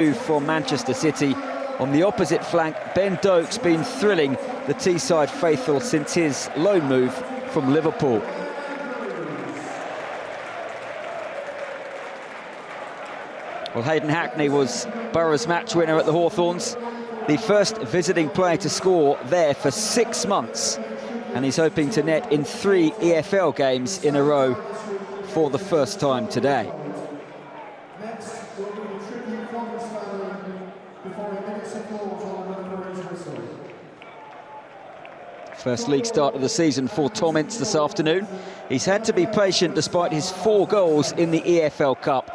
For Manchester City. On the opposite flank, Ben Doak's been thrilling the Teesside faithful since his loan move from Liverpool. Well, Hayden Hackney was Borough's match winner at the Hawthorns, the first visiting player to score there for 6 months, and he's hoping to net in 3 EFL games in a row for the first time today. First league start of the season for Tom Ince this afternoon. He's had to be patient despite his 4 goals in the EFL Cup.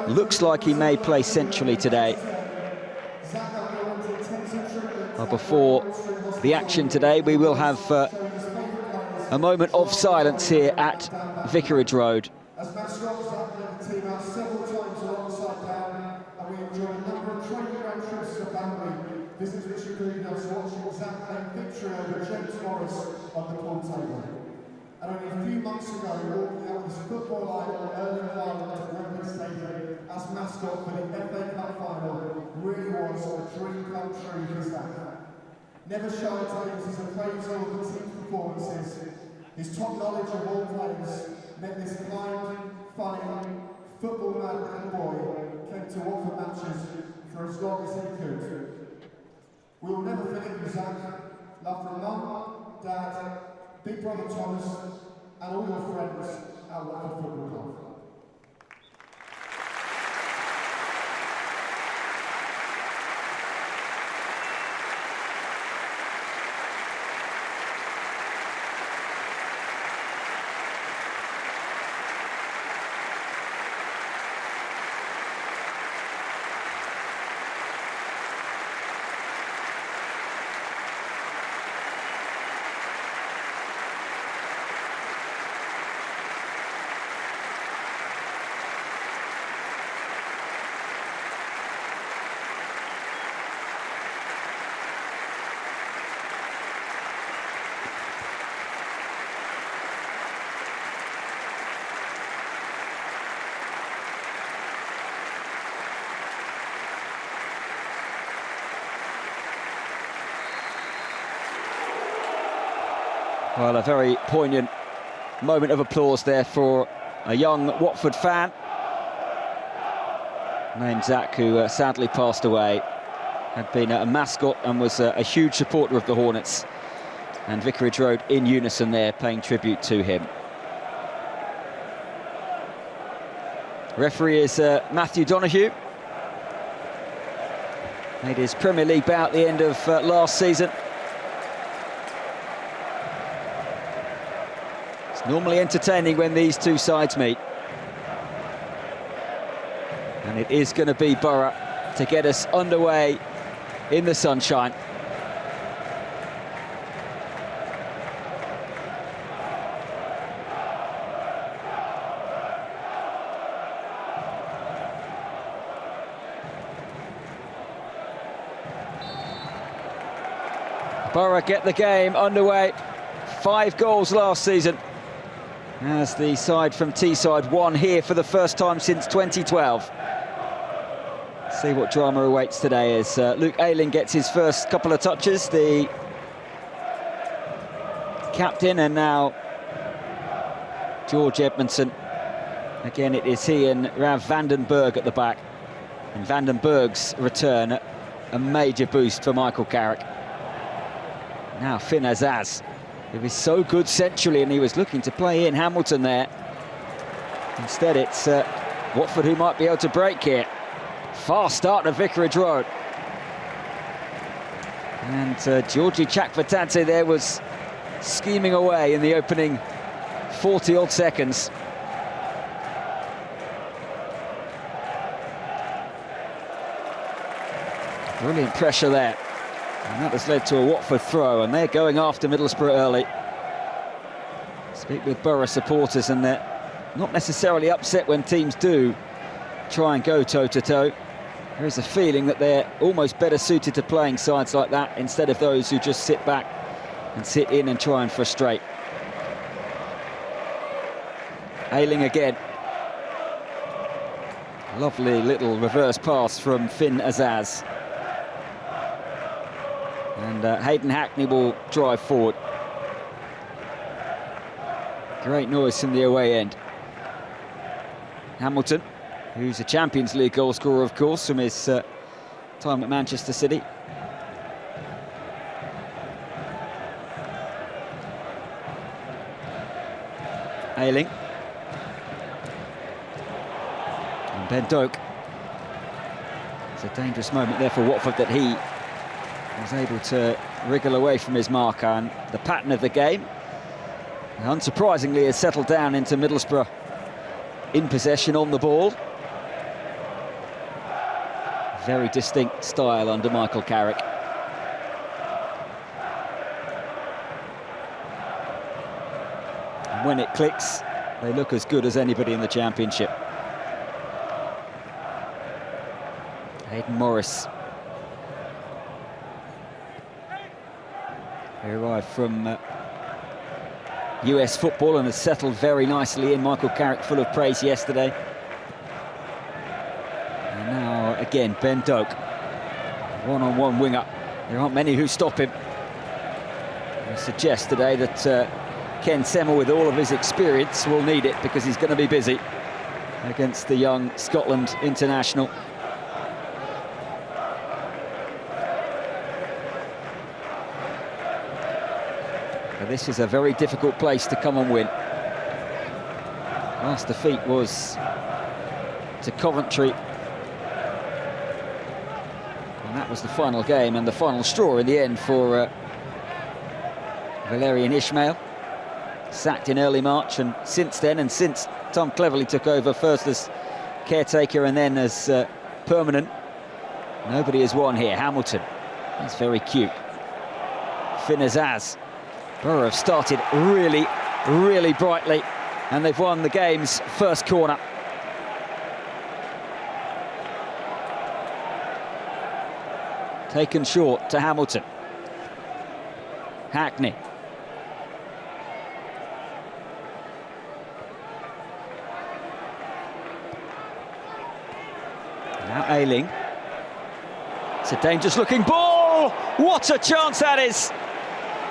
Looks like he may play centrally today. Well, before the action today, we will have a moment of silence here at Vicarage Road. As mascots, Zach led the team out several times alongside Dan, and we enjoyed a number of training round trips as a family. This is which included us watching Zach play victory over James Morris on the pool table. And only a few months ago, walking out this football line on Erling Haaland at Wembley Stadium as mascot for the FA Cup final really was a dream come true for Zach. Never shy to use his appraisal of the team's performances. His top knowledge of all players meant this kind, funny, football-mad little boy came to Watford matches for as long as he could. We will never forget you, Zach. Love from Mum, Dad, Big Brother Thomas, and all your friends at Watford Football Club. Well, a very poignant moment of applause there for a young Watford fan named Zach, who sadly passed away. Had been a mascot and was a huge supporter of the Hornets. And Vicarage Road in unison there, paying tribute to him. Referee is Matthew Donoghue. Made his Premier League bout at the end of last season. It's normally entertaining when these two sides meet. And it is going to be Borough to get us underway in the sunshine. Borough get the game underway. 5 goals last season, as the side from Teesside won here for the first time since 2012. See what drama awaits today as Luke Ayling gets his first couple of touches, the captain, and now George Edmondson. Again, it is he and Rav Vandenberg at the back. And Vandenberg's return, a major boost for Michael Carrick. Now Finn Azaz, who is so good centrally, and he was looking to play in Hamilton there. Instead, it's Watford who might be able to break here. Fast start to Vicarage Road. And Georgi Chakvatadze there was scheming away in the opening 40-odd seconds. Brilliant pressure there. And that has led to a Watford throw, and they're going after Middlesbrough early. Speak with Borough supporters, and they're not necessarily upset when teams do try and go toe-to-toe. There is a feeling that they're almost better suited to playing sides like that instead of those who just sit back and sit in and try and frustrate. Ayling again. Lovely little reverse pass from Finn Azaz. And Hayden Hackney will drive forward. Great noise from the away end. Hamilton, who's a Champions League goal scorer, of course, from his time at Manchester City. Ayling. And Ben Doak. It's a dangerous moment there for Watford that he was able to wriggle away from his marker, and the pattern of the game, unsurprisingly, has settled down into Middlesbrough in possession on the ball. Very distinct style under Michael Carrick. And when it clicks, they look as good as anybody in the Championship. Hayden Morris. He arrived from US football and has settled very nicely in. Michael Carrick full of praise yesterday. And now again Ben Doak, one-on-one winger. There aren't many who stop him. I suggest today that Ken Sema, with all of his experience, will need it, because he's going to be busy against the young Scotland international. This is a very difficult place to come and win. Last defeat was to Coventry, and that was the final game and the final straw in the end for Valérien Ismaël, sacked in early March, and since then, and since Tom Cleverley took over first as caretaker and then as permanent, nobody has won here. Hamilton, that's very cute. Finn Azaz. Borough have started really, really brightly, and they've won the game's first corner. Taken short to Hamilton. Hackney. Now Ayling. It's a dangerous looking ball. What a chance that is.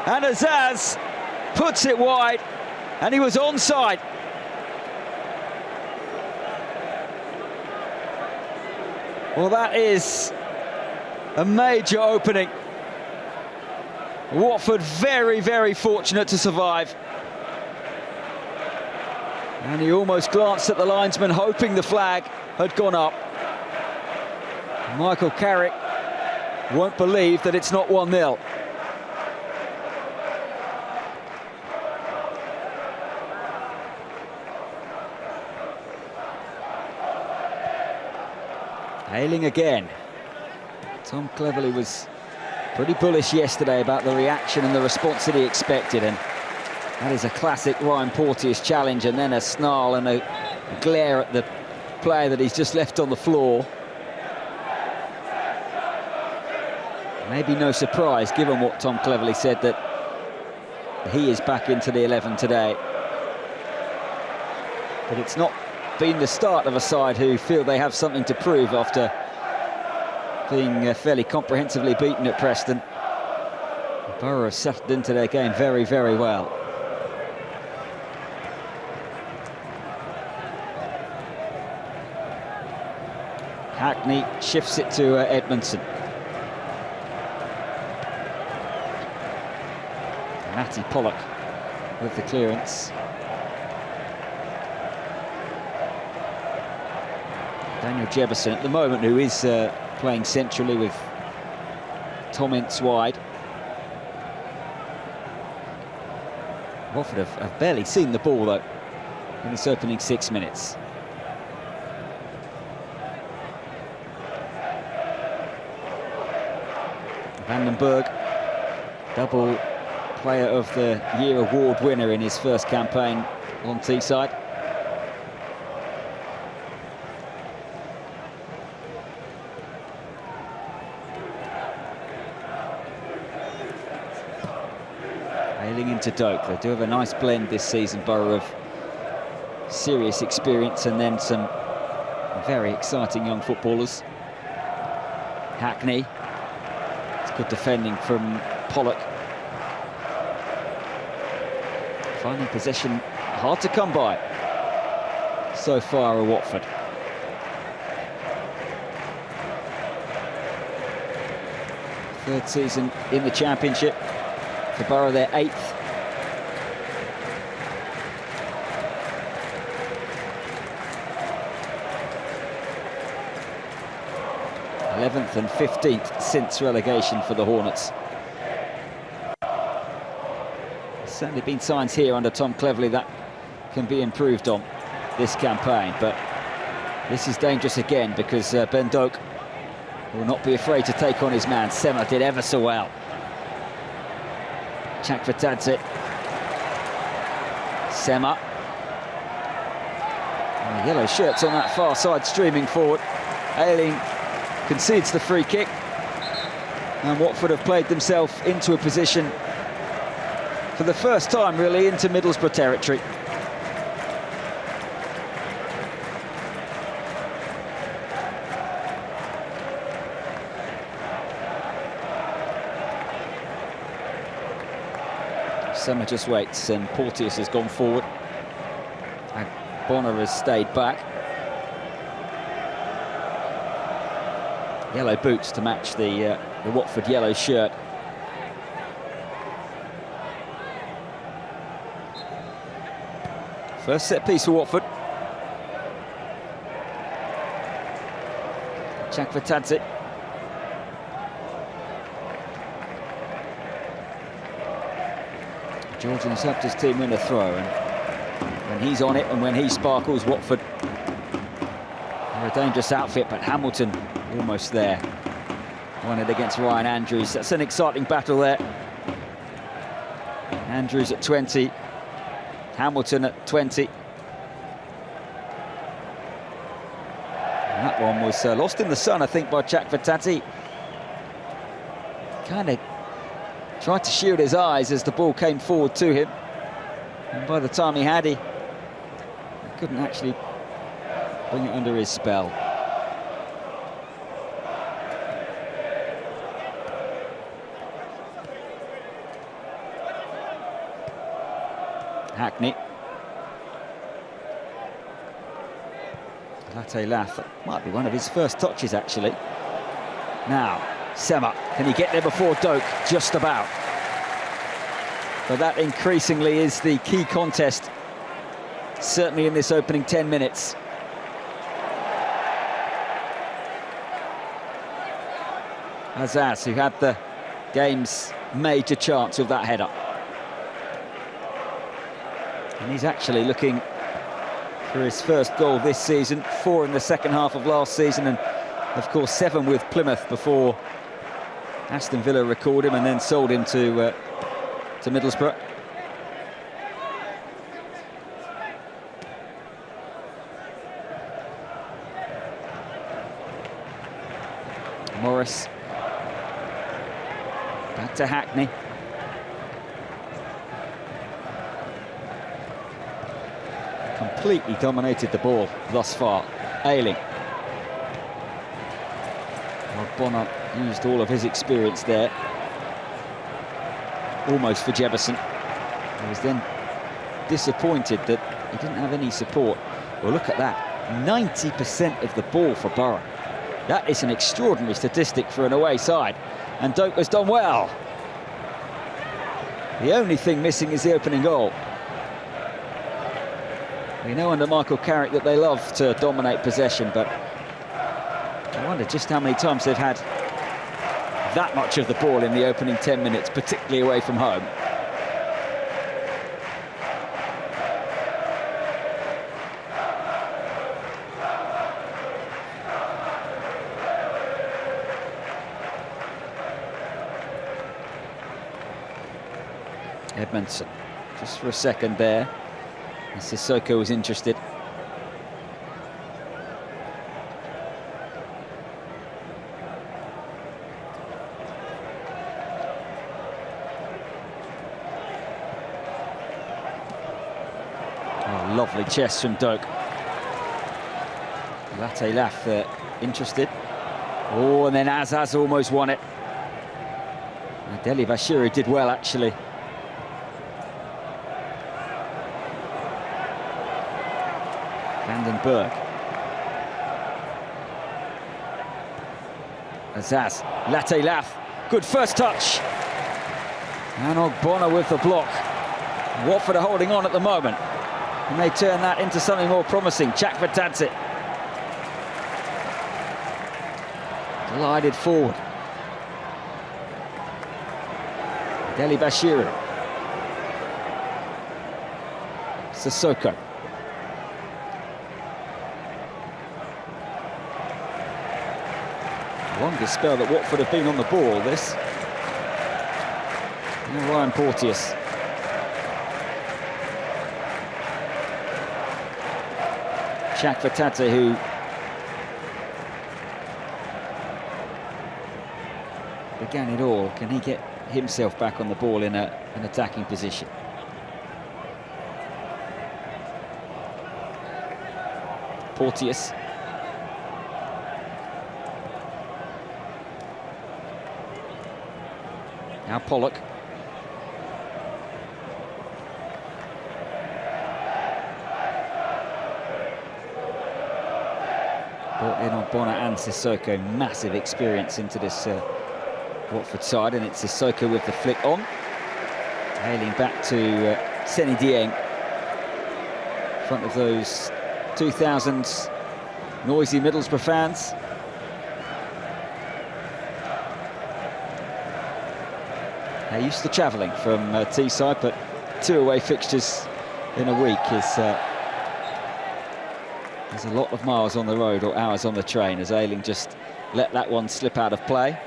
And Azaz puts it wide, and he was onside. Well, that is a major opening. Watford very, very fortunate to survive. And he almost glanced at the linesman, hoping the flag had gone up. Michael Carrick won't believe that it's not 1-0. Ayling again. Tom Cleverley was pretty bullish yesterday about the reaction and the response that he expected, and that is a classic Ryan Porteous challenge, and then a snarl and a glare at the player that he's just left on the floor. Maybe no surprise, given what Tom Cleverley said, that he is back into the 11 today. But it's not been the start of a side who feel they have something to prove after being fairly comprehensively beaten at Preston. Borough have settled into their game very, very well. Hackney shifts it to Edmondson. Matty Pollock with the clearance. Daniel Jefferson at the moment, who is playing centrally with Tom Ince wide. Watford have barely seen the ball, though, in this opening 6 minutes. Vandenberg, double Player of the Year award winner in his first campaign on Teesside. Ayling into Doak. They do have a nice blend this season, Borough, of serious experience and then some very exciting young footballers. Hackney. It's good defending from Pollock. Finding possession hard to come by so far at Watford. Third season in the Championship. For Borough, their 8th. And 15th since relegation for the Hornets. There's certainly been signs here under Tom Cleverley that can be improved on this campaign, but this is dangerous again because Ben Doak will not be afraid to take on his man. Sema did ever so well. Chakvetadze. Sema. And the yellow shirts on that far side streaming forward. Ayling concedes the free kick, and Watford have played themselves into a position for the first time really into Middlesbrough territory. Sema just waits and Porteous has gone forward. Bonner has stayed back. Yellow boots to match the Watford yellow shirt. First set piece for Watford. Chakvetadze. Georgian has helped his team win a throw, and when he's on it and when he sparkles, Watford are a dangerous outfit, but Hamilton almost there. Won it against Ryan Andrews. That's an exciting battle there. Andrews at 20, Hamilton at 20. And that one was lost in the sun, I think, by Chakvetadze. Kind of tried to shield his eyes as the ball came forward to him. And by the time he had, he couldn't actually bring it under his spell. Hackney. Latte Lath, might be one of his first touches actually. Now, Sema, can he get there before Doak? Just about. But that increasingly is the key contest, certainly in this opening 10 minutes. Azaz, who had the game's major chance of that header. And he's actually looking for his first goal this season, 4 in the second half of last season, and of course 7 with Plymouth before Aston Villa recalled him and then sold him to Middlesbrough. Morris. Back to Hackney. Completely dominated the ball thus far. Ayling. Well, Bonner used all of his experience there. Almost for Jefferson. He was then disappointed that he didn't have any support. Well, look at that. 90% of the ball for Borough. That is an extraordinary statistic for an away side. And Doak has done well. The only thing missing is the opening goal. We know under Michael Carrick that they love to dominate possession, but I wonder just how many times they've had that much of the ball in the opening 10 minutes, particularly away from home. Edmondson, just for a second there. Sissoko was interested. Oh, lovely chest from Doak. Latte Lath interested. Oh, and then Azaz almost won it. Deli Bashiru did well, actually. Vandenberg. Azaz, Latte Lath, good first touch. And Ogbonna with the block. Watford are holding on at the moment. He may turn that into something more promising. Chakvetadze. Glided forward. Deli Bashiru. Sissoko. Longest spell that Watford have been on the ball, this. And Ryan Porteous. Chakvetadze, who began it all. Can he get himself back on the ball in an attacking position? Porteous. Now Pollock. Brought in Ogbonna and Sissoko. Massive experience into this Watford side, and it's Sissoko with the flick on. Hailing back to Seny Dieng. In front of those 2,000 noisy Middlesbrough fans. They're used to travelling from Teesside, but 2 away fixtures in a week is there's a lot of miles on the road or hours on the train, as Ayling just let that one slip out of play.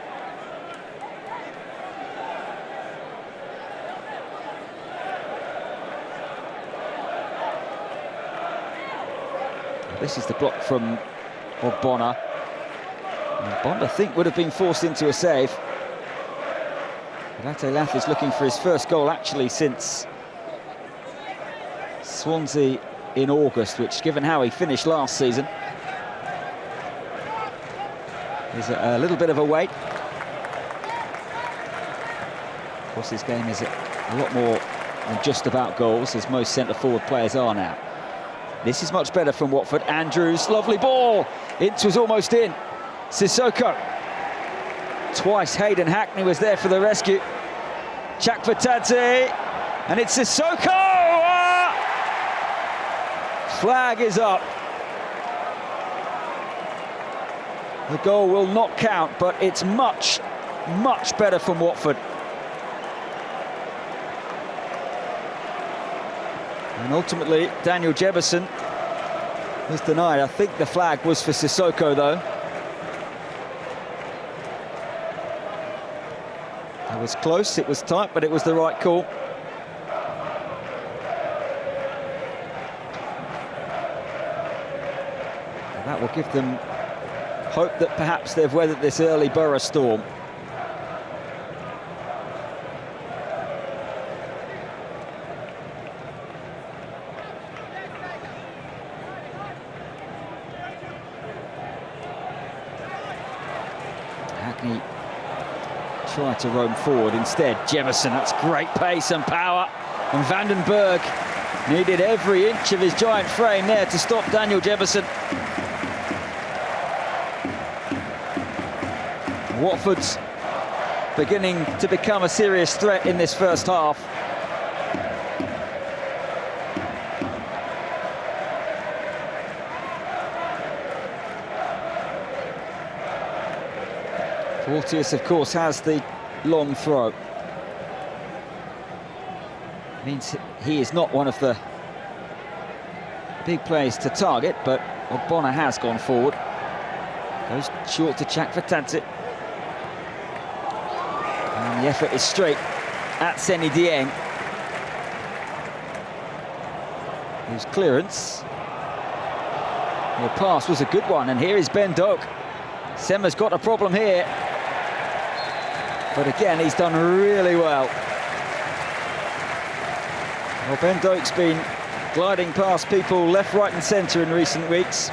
This is the block from Ogbonna. And Bond, I think, would have been forced into a save. Latte Lath is looking for his first goal, actually, since Swansea in August, which, given how he finished last season, is a little bit of a wait. Of course, his game is a lot more than just about goals, as most centre-forward players are now. This is much better from Watford. Andrews, lovely ball. It was almost in. Sissoko. Twice Hayden Hackney was there for the rescue. Chakvetadze, and it's Sissoko! Flag is up. The goal will not count, but it's much, much better from Watford. And ultimately, Daniel Jebison was denied. I think the flag was for Sissoko, though. It was close, it was tight, but it was the right call. And that will give them hope that perhaps they've weathered this early Borough storm. Hackney tried to roam forward. Instead, Jemison, that's great pace and power. And Vandenberg needed every inch of his giant frame there to stop Daniel Jemison. Watford's beginning to become a serious threat in this first half. Porteous, of course, has the long throw. Means he is not one of the big players to target, but Ogbonna has gone forward. Goes short to Chakvetadze. And the effort is straight at Seny Dieng. His clearance. The pass was a good one, and here is Ben Doak. Semmer's got a problem here. But again, he's done really well. Well, Ben Doak's been gliding past people left, right and centre in recent weeks.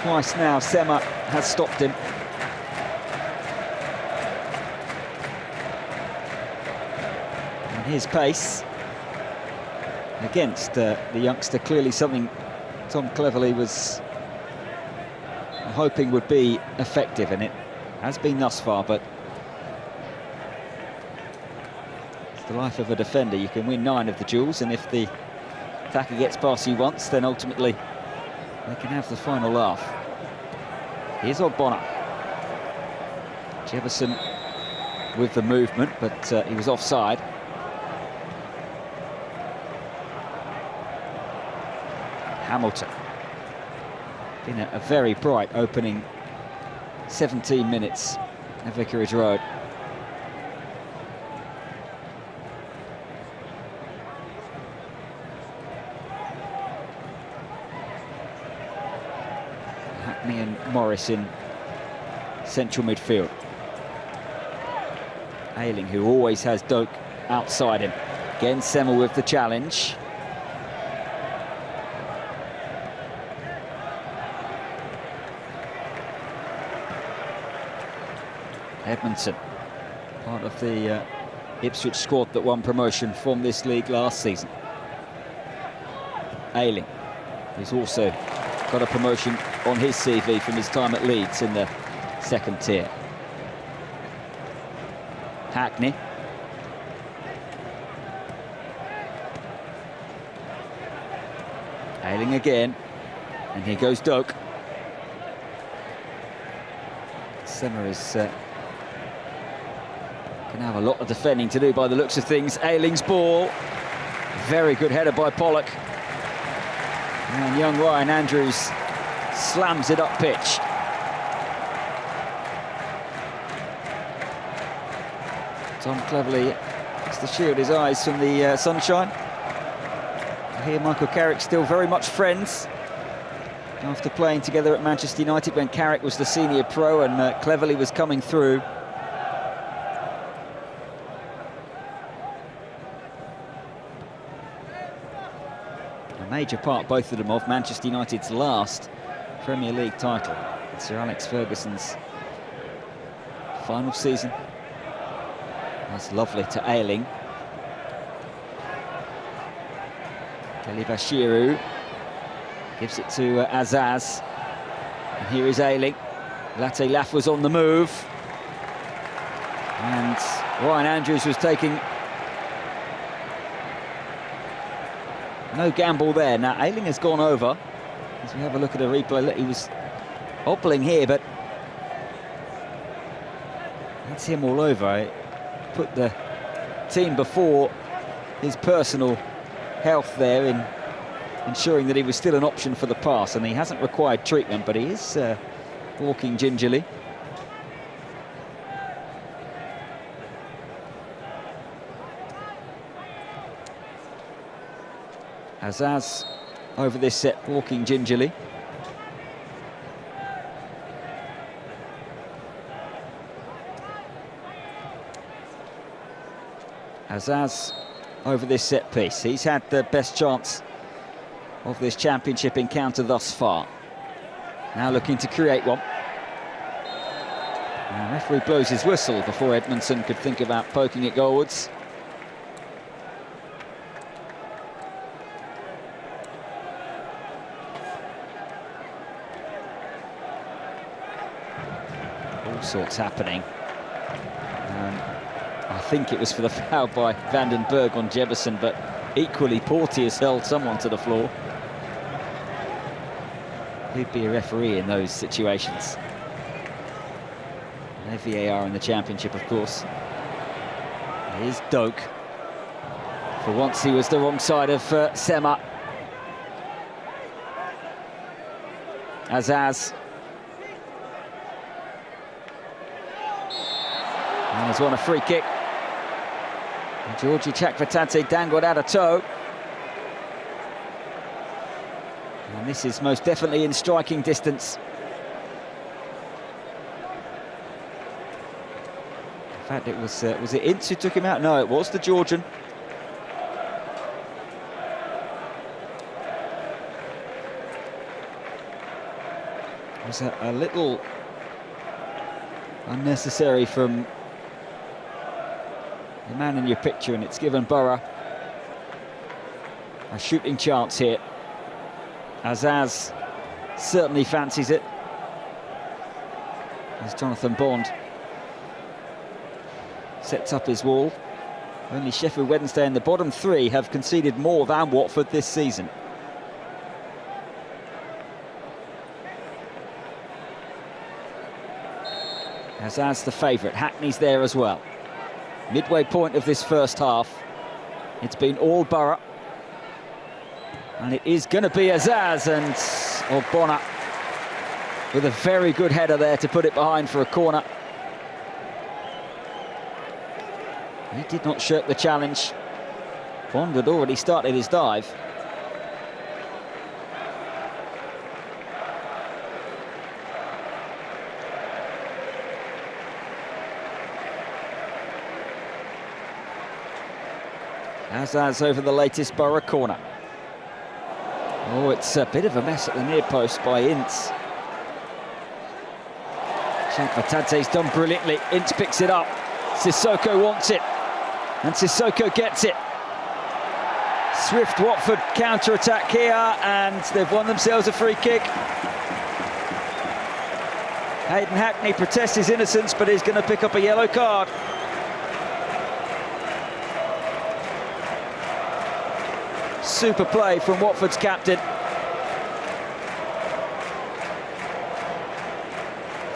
Twice now, Sema has stopped him. And his pace against the youngster, clearly something Tom Cleverley was hoping would be effective, and it has been thus far, but it's the life of a defender. You can win 9 of the duels, and if the attacker gets past you once, then ultimately they can have the final laugh. Here's Ogbonna. Jefferson with the movement, but he was offside. Hamilton. Been a very bright opening 17 minutes at Vicarage Road. Hackney and Morris in central midfield. Ayling, who always has Doak outside him. Again, Semmel with the challenge. Edmondson, part of the Ipswich squad that won promotion from this league last season. Ayling, who's also got a promotion on his CV from his time at Leeds in the second tier. Hackney. Ayling again, and here goes Doak. Sema is can have a lot of defending to do by the looks of things. Ayling's ball, very good header by Pollock, and young Ryan Andrews slams it up pitch. Tom Cleverley has to shield his eyes from the sunshine. Here Michael Carrick still very much friends after playing together at Manchester United when Carrick was the senior pro and Cleverley was coming through. A major part, both of them, of Manchester United's last Premier League title. Sir Alex Ferguson's final season. That's lovely to Ayling. Kelly Bashiru gives it to Azaz. And here is Ayling. Latte Laff was on the move. And Ryan Andrews was taking no gamble there. Now Ayling has gone over. As we have a look at a replay, he was hobbling here, but that's him all over. It put the team before his personal health there in ensuring that he was still an option for the pass, and he hasn't required treatment, but he is walking gingerly. Azaz over this set, walking gingerly. Azaz over this set piece. He's had the best chance of this championship encounter thus far. Now looking to create one. And the referee blows his whistle before Edmondson could think about poking it goalwards. All sorts happening. I think it was for the foul by Van den Berg on Jefferson, but equally Porteous held someone to the floor. He'd be a referee in those situations. No VAR in the championship, of course. Here's Doak. For once he was the wrong side of Sema. Azaz. And he's won a free kick. Georgi Chakvetadze dangled out a toe. And this is most definitely in striking distance. In fact, it was it Ince who took him out? No, it was the Georgian. was a little unnecessary from the man in your picture, and it's given Borough a shooting chance here. Azaz certainly fancies it. As Jonathan Bond sets up his wall. Only Sheffield Wednesday in the bottom three have conceded more than Watford this season. Azaz the favourite, Hackney's there as well. Midway point of this first half, it's been all Borough. And it is going to be Azaz, and Bonner with a very good header there to put it behind for a corner. He did not shirk the challenge. Bond had already started his dive. Azaz over the latest Borough corner. Oh, it's a bit of a mess at the near post by Ince. Chakvatadze's done brilliantly. Ince picks it up. Sissoko wants it, and Sissoko gets it. Swift Watford counter-attack here, and they've won themselves a free kick. Hayden Hackney protests his innocence, but he's going to pick up a yellow card. Super play from Watford's captain.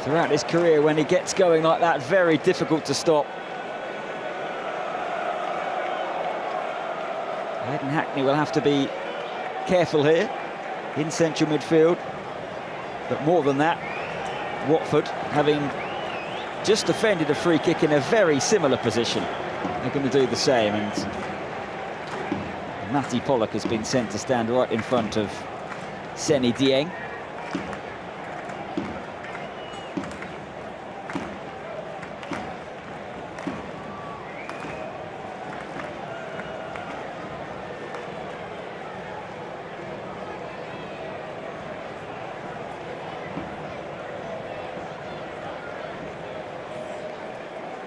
Throughout his career, when he gets going like that, very difficult to stop. Hayden Hackney will have to be careful here in central midfield. But more than that, Watford, having just defended a free kick in a very similar position, are going to do the same. And Matty Pollock has been sent to stand right in front of Seny Dieng.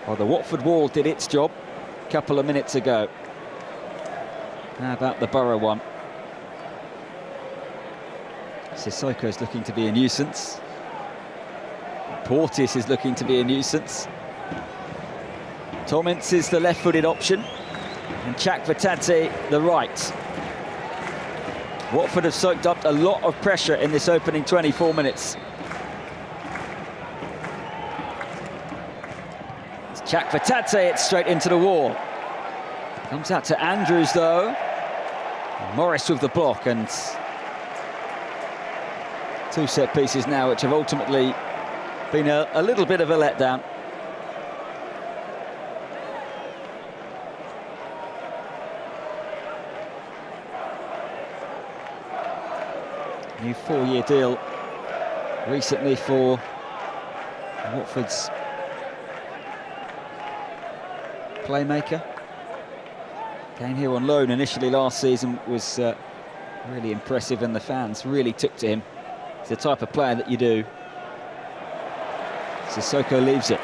Well, the Watford wall did its job a couple of minutes ago. How about the Borough one? Sissoko's looking to be a nuisance. Porteous is looking to be a nuisance. Tom Ince is the left-footed option, and Chakvatadze the right. Watford have soaked up a lot of pressure in this opening 24 minutes. It's Chakvatadze, it's straight into the wall. Comes out to Andrews though. Morris with the block, and two set pieces now which have ultimately been a little bit of a letdown. New 4-year deal recently for Watford's playmaker. Came here on loan initially last season, was really impressive, and the fans really took to him. It's the type of player that you do. Sissoko leaves it.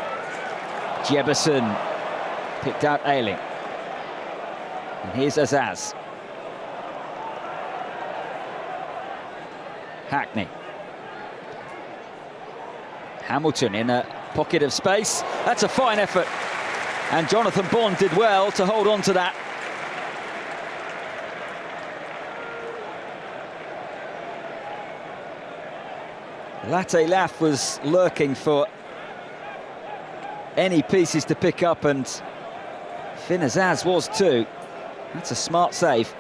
Jefferson picked out Ayling. And here's Azaz. Hackney. Hamilton in a pocket of space. That's a fine effort. And Jonathan Bond did well to hold on to that. Latte Lath was lurking for any pieces to pick up, and Finn Azaz was too. That's a smart save.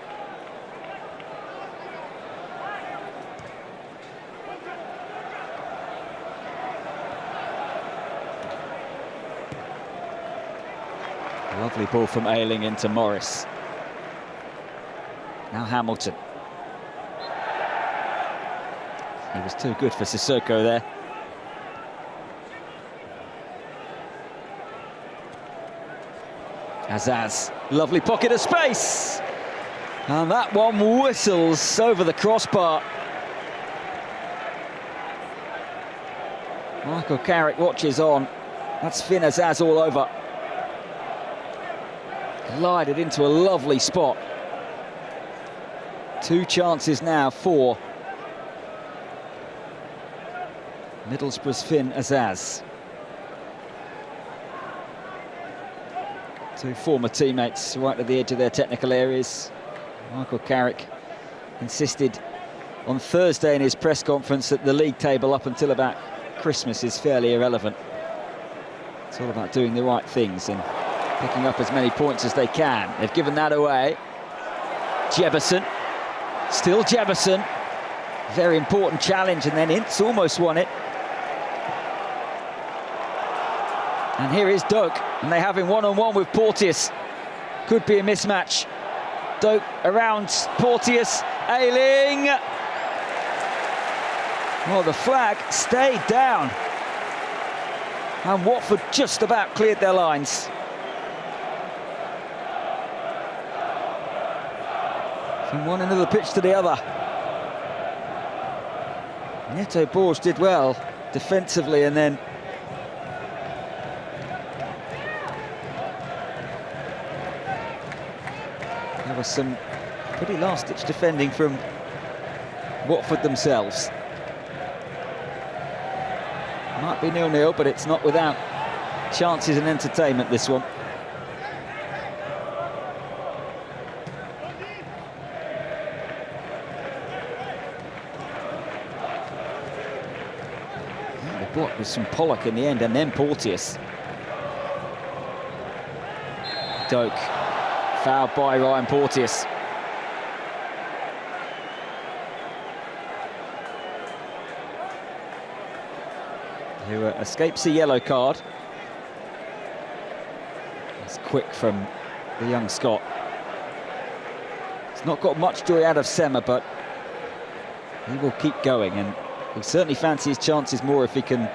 Lovely ball from Ayling into Morris. Now Hamilton. He was too good for Sissoko there. Azaz, lovely pocket of space. And that one whistles over the crossbar. Michael Carrick watches on. That's Finn Azaz all over. Glided into a lovely spot. 2 chances now for Middlesbrough's Finn Azaz. 2 former teammates right at the edge of their technical areas. Michael Carrick insisted on Thursday in his press conference that the league table up until about Christmas is fairly irrelevant. It's all about doing the right things and picking up as many points as they can. They've given that away. Jebbison, still Jebbison. Very important challenge, and then Ince almost won it. And here is Doak, and they have him one-on-one with Porteous. Could be a mismatch. Doak around Porteous, Ayling. Well, the flag stayed down. And Watford just about cleared their lines. From one end of the pitch to the other. Neto Borges did well defensively, and then there was some pretty last-ditch defending from Watford themselves. Might be 0-0, but it's not without chances and entertainment, this one. The block was from Pollock in the end, and then Porteous. Doak, fouled by Ryan Porteous. Who escapes a yellow card. It's quick from the young Scot. He's not got much joy out of Sema, but he will keep going, and he'll certainly fancy his chances more if he can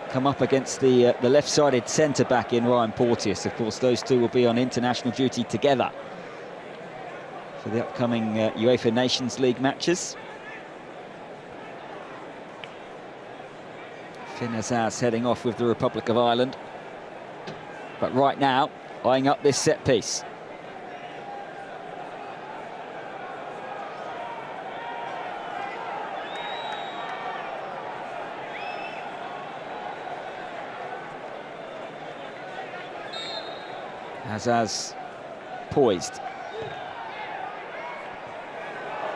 come up against the left-sided centre-back in Ryan Porteous. Of course, those two will be on international duty together for the upcoming UEFA Nations League matches. Finn Azaz heading off with the Republic of Ireland. But right now, eyeing up this set piece. Azaz poised.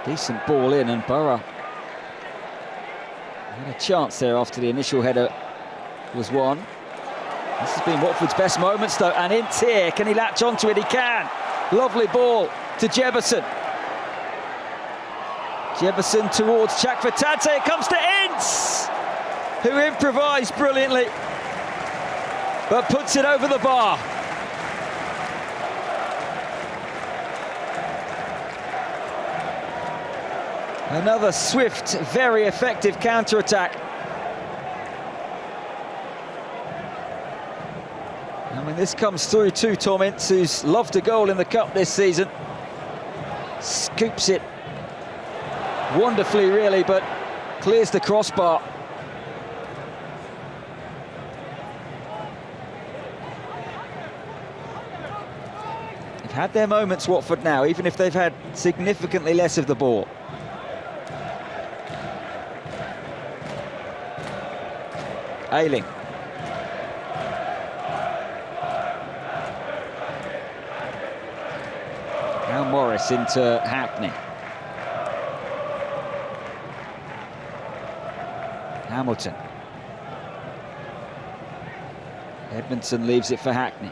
Decent ball in, and Borough had a chance there after the initial header was won. This has been Watford's best moments though, and Ince here, can he latch onto it? He can. Lovely ball to Jebbison. Jebbison towards Chakvetadze, it comes to Ince, who improvised brilliantly, but puts it over the bar. Another swift, very effective counter-attack. And when this comes through to Tom Ince, who's loved a goal in the Cup this season, scoops it wonderfully, really, but clears the crossbar. They've had their moments, Watford, now, even if they've had significantly less of the ball. Ayling. Now Morris into Hackney. Hamilton. Edmondson leaves it for Hackney.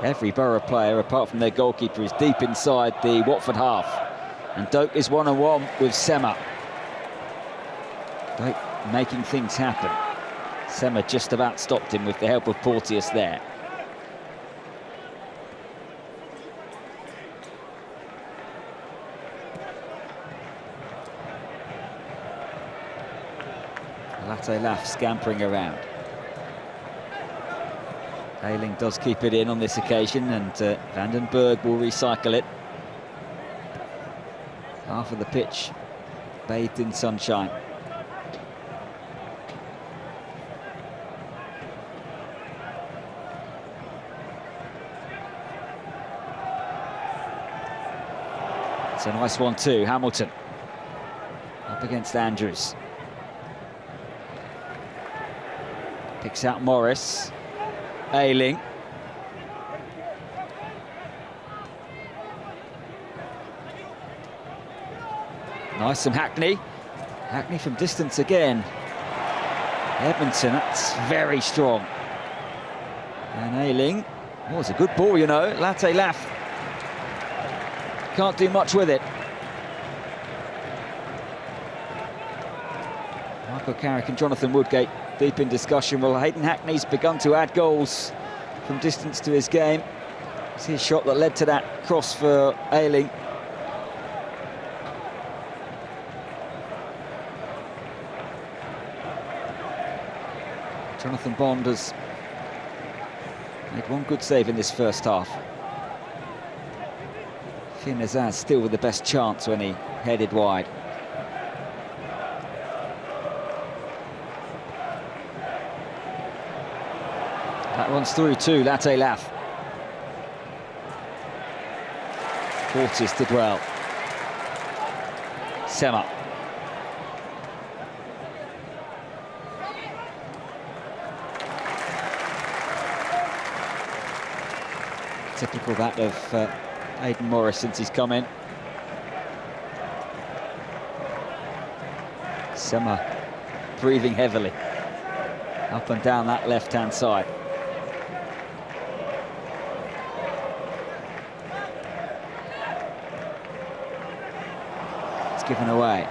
Every Borough player, apart from their goalkeeper, is deep inside the Watford half. And Doak is one-on-one with Sema. Doak making things happen. Sema just about stopped him with the help of Porteous there. Latte Laff scampering around. Ayling does keep it in on this occasion, and Vandenberg will recycle it. Half of the pitch bathed in sunshine. It's a nice one too, Hamilton. Up against Andrews. Picks out Morris. Ayling. Nice from Hackney. Hackney from distance again. Edmondson, that's very strong. And Ayling. Oh, it's a good ball, you know. Latte Laff. Can't do much with it. Michael Carrick and Jonathan Woodgate deep in discussion. Well, Hayden Hackney's begun to add goals from distance to his game. It's his shot that led to that cross for Ayling. Jonathan Bond has made one good save in this first half. Finn Azaz still with the best chance when he headed wide. That runs through too, Latte Laff. Porteous did well. Sema. Typical that of Aidan Morris since he's come in. Sema breathing heavily up and down that left-hand side. It's given away.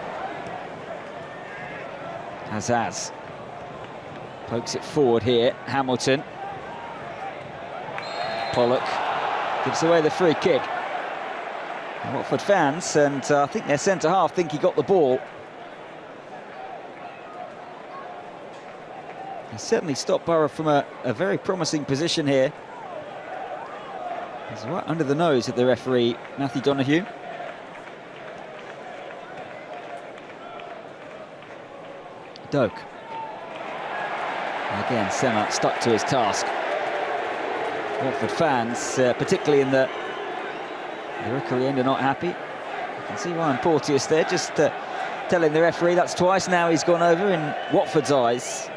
Azaz pokes it forward here. Hamilton. Pollock gives away the free kick. Watford fans, and I think their centre-half think he got the ball. He certainly stopped Borough from a very promising position here. He's right under the nose of the referee, Matthew Donoghue. Doak. And again, Sema stuck to his task. Watford fans, particularly in the Rookery end, are not happy. You can see Ryan Porteous there, just telling the referee that's twice now he's gone over in Watford's eyes.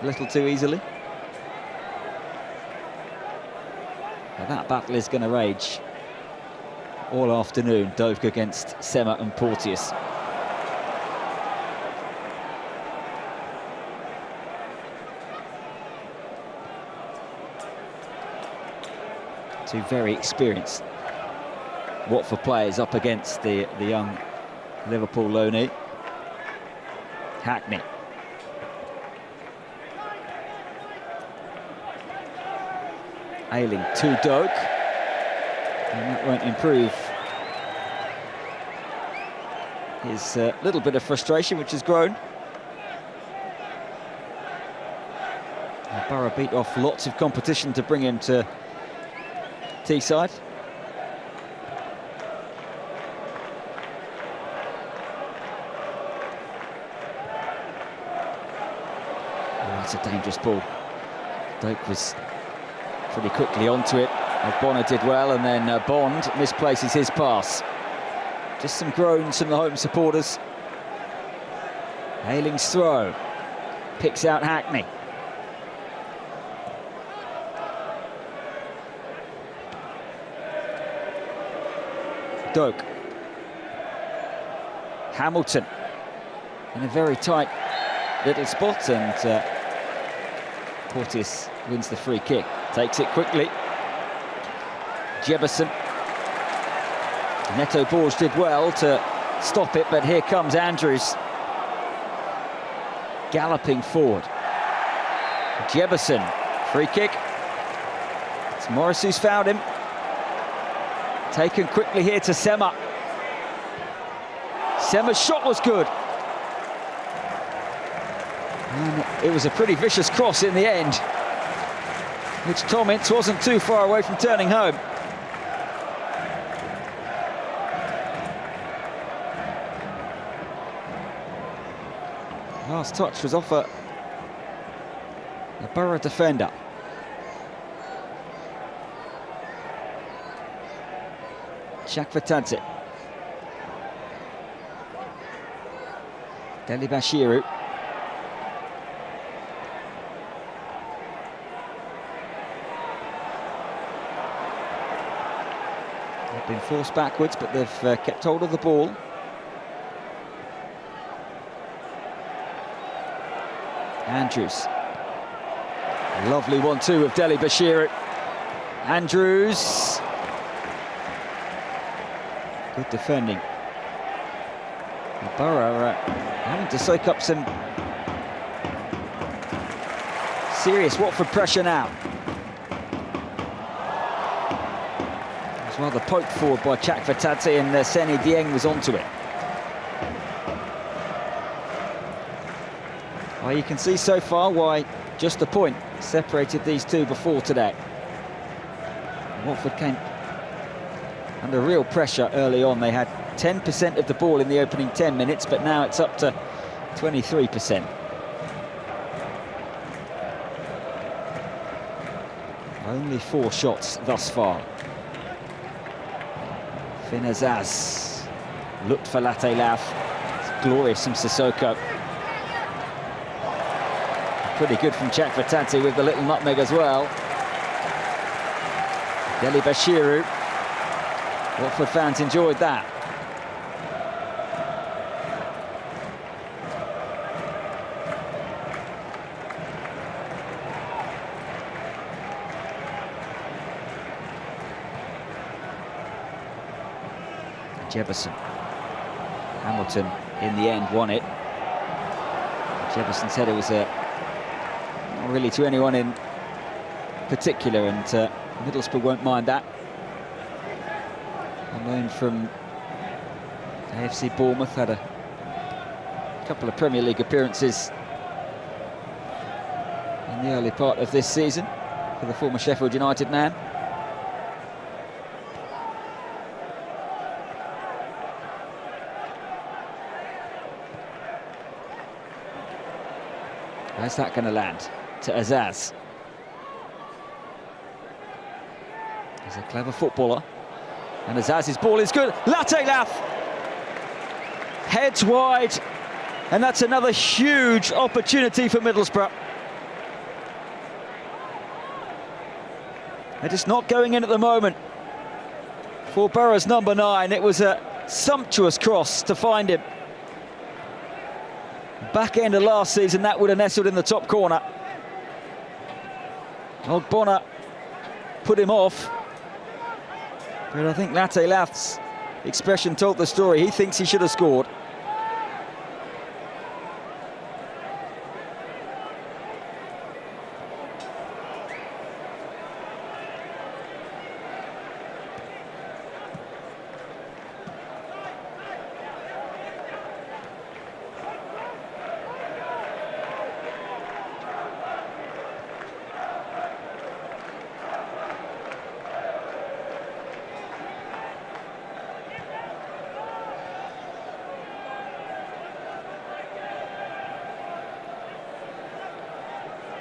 A little too easily. Well, that battle is going to rage all afternoon. Doak against Sema and Porteous. Two very experienced Watford players up against the young Liverpool loanee. Hackney. Ayling to Doak. And that won't improve his little bit of frustration, which has grown. And Borough beat off lots of competition to bring him to Teesside. Oh, that's a dangerous ball. Doak was pretty quickly onto it. Bonner did well, and then Bond misplaces his pass. Just some groans from the home supporters. Ayling's throw. Picks out Hackney. Doak. Hamilton in a very tight little spot, and Porteous wins the free kick. Takes it quickly. Jefferson. Neto Borges did well to stop it, but here comes Andrews galloping forward. Jefferson, free kick. It's Morris who's fouled him. Taken quickly here to Sema. Sema's shot was good. And it was a pretty vicious cross in the end, which Tom Ince wasn't too far away from turning home. Last touch was off a Borough defender. Shakvatadze. Deli Bashiru. They've been forced backwards, but they've kept hold of the ball. Andrews. Lovely 1-2 of Deli Bashiru. Andrews. Good defending. Borough having to soak up some serious Watford pressure now. It was rather poked forward by Chakvetadze, and Seni Dieng was onto it. Well, you can see so far why just a point separated these two before today. Watford came under real pressure early on. They had 10% of the ball in the opening 10 minutes, but now it's up to 23%. Only 4 shots thus far. Finn Azaz looked for Latte Lauf. It's glorious from Sissoko. Pretty good from Chakvetadze with the little nutmeg as well. Deli Bashiru. Watford fans enjoyed that. Jefferson. Hamilton in the end won it. Jefferson said it was not really to anyone in particular, and Middlesbrough won't mind that. On loan from AFC Bournemouth, had a couple of Premier League appearances in the early part of this season for the former Sheffield United man. Where's that going to land? To Azaz. He's a clever footballer. And Azaz's ball is good. Latte Lauf! Heads wide. And that's another huge opportunity for Middlesbrough. They're just not going in at the moment. For Borough's number 9, it was a sumptuous cross to find him. Back end of last season, that would have nestled in the top corner. Ogbonna put him off. But I think Latte Lauf's expression told the story. He thinks he should have scored.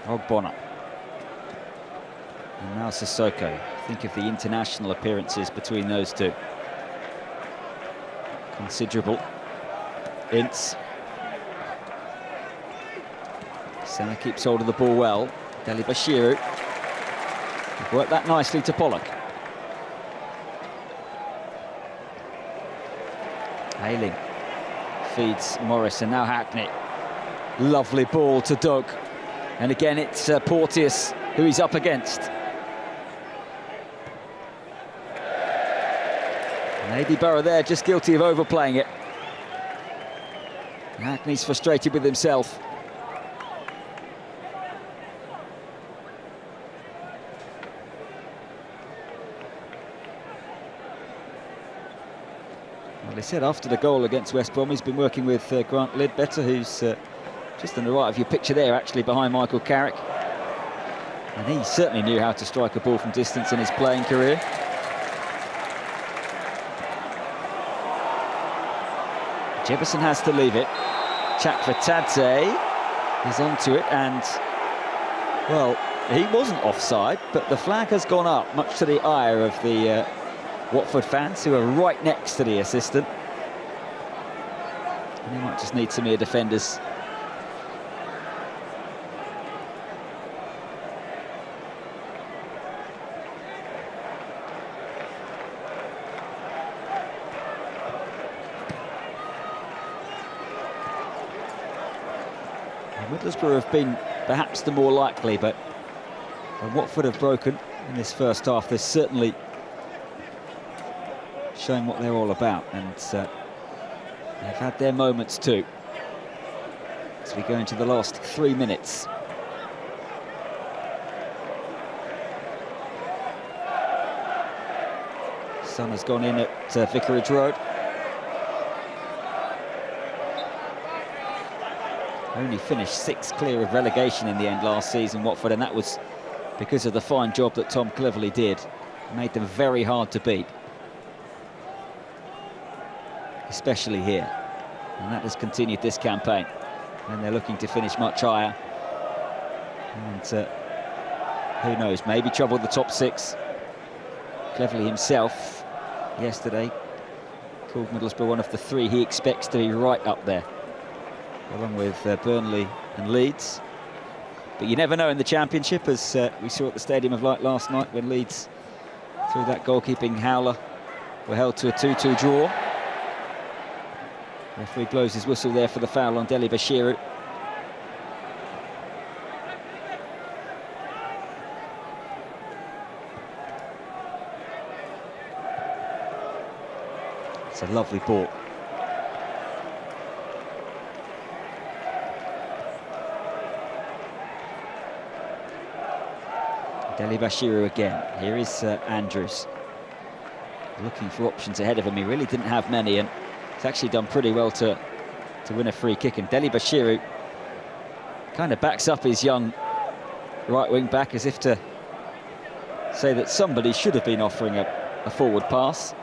Ogbonna. And now Sissoko. Think of the international appearances between those two. Considerable. Ince. Senna keeps hold of the ball well. Deli Bashiru. They've worked that nicely to Pollock. Ayling feeds Morris, and now Hackney. Lovely ball to Doug. And again, it's Porteous who he's up against. Maybe Borough there, just guilty of overplaying it. Hackney's frustrated with himself. Well, he said after the goal against West Brom, he's been working with Grant Lidbetter, who's just on the right of your picture there, actually, behind Michael Carrick. And he certainly knew how to strike a ball from distance in his playing career. Jefferson has to leave it. Chakvetadze is onto it, and, well, he wasn't offside, but the flag has gone up, much to the ire of the Watford fans, who are right next to the assistant. They might just need some more defenders. Middlesbrough have been perhaps the more likely, but Watford have broken in this first half. They're certainly showing what they're all about, and they've had their moments too. As we go into the last 3 minutes. Sun has gone in at Vicarage Road. Only finished 6 clear of relegation in the end last season, Watford, and that was because of the fine job that Tom Cleverley did. It made them very hard to beat, especially here. And that has continued this campaign, and they're looking to finish much higher. And who knows, maybe trouble the top 6. Cleverley himself yesterday called Middlesbrough one of the 3 he expects to be right up there, along with Burnley and Leeds. But you never know in the Championship, as we saw at the Stadium of Light last night when Leeds, through that goalkeeping howler, were held to a 2-2 draw. Referee blows his whistle there for the foul on Deli Bashiru. It's a lovely ball. Deli Bashiru again. Here is Andrews, looking for options ahead of him. He really didn't have many, and he's actually done pretty well to win a free kick. And Deli Bashiru kind of backs up his young right wing back as if to say that somebody should have been offering a forward pass.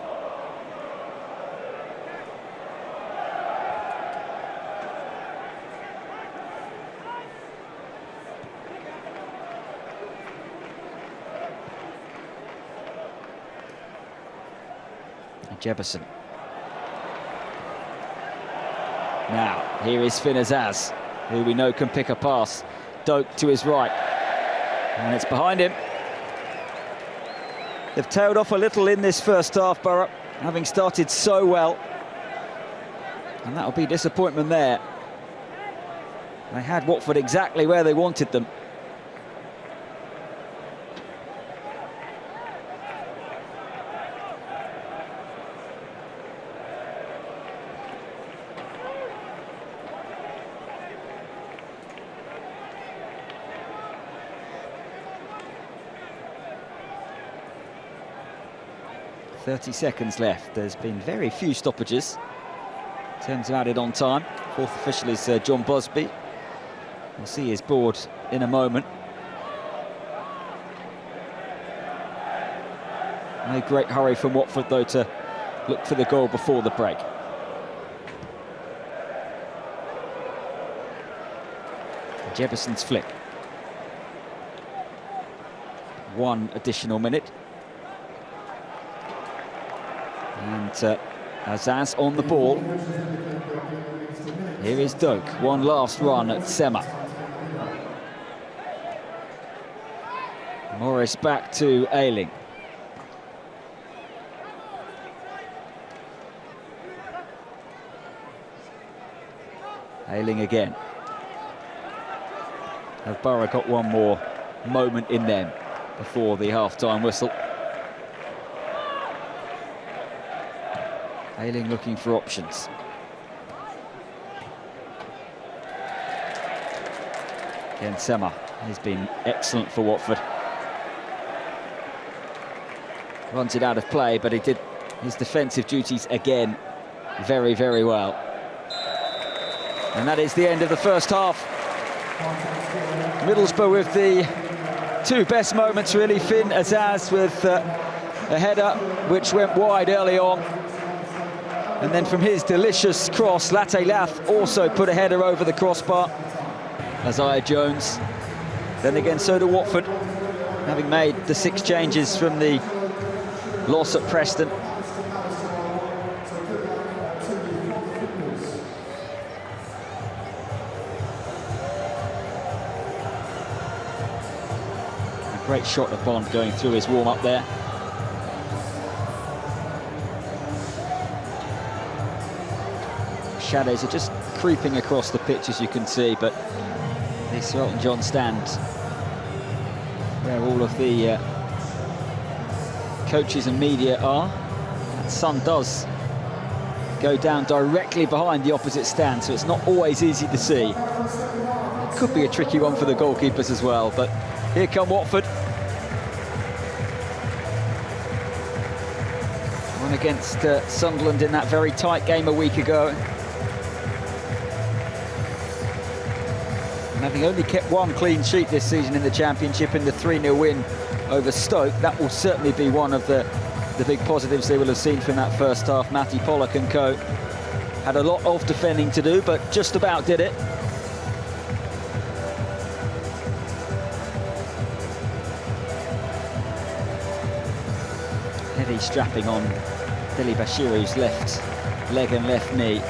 Jefferson. Now, here is Finn Azaz, who we know can pick a pass. Doak to his right, and it's behind him. They've tailed off a little in this first half, Borough, having started so well. And that'll be disappointment there. They had Watford exactly where they wanted them. .30 seconds left. There's been very few stoppages in terms of added on time. Fourth official is John Busby. We'll see his board in a moment. No great hurry from Watford, though, to look for the goal before the break. Jefferson's flick. 1 additional minute. And Azaz on the ball. Here is Doak. One last run at Sema. Morris back to Ayling. Ayling again. Have Borough got one more moment in them before the half-time whistle? Ayling looking for options. Again, Sema has been excellent for Watford. Runs it out of play, but he did his defensive duties again very, very well. And that is the end of the first half. Middlesbrough with the 2 best moments, really. Finn Azaz with a header which went wide early on. And then from his delicious cross, Latte Lath also put a header over the crossbar. Isaiah Jones. Then again, so do Watford, having made the 6 changes from the loss at Preston. Great shot of Bond going through his warm-up there. Shadows are just creeping across the pitch, as you can see, but the Sir Elton John stand, where all of the coaches and media are, that sun does go down directly behind the opposite stand, so it's not always easy to see. It could be a tricky one for the goalkeepers as well, but here come Watford. Won against Sunderland in that very tight game a week ago. And having only kept one clean sheet this season in the Championship in the 3-0 win over Stoke, that will certainly be one of the big positives they will have seen from that first half. Matty Pollock and co had a lot of defending to do, but just about did it. Heavy strapping on Deli Bashiru's left leg and left knee.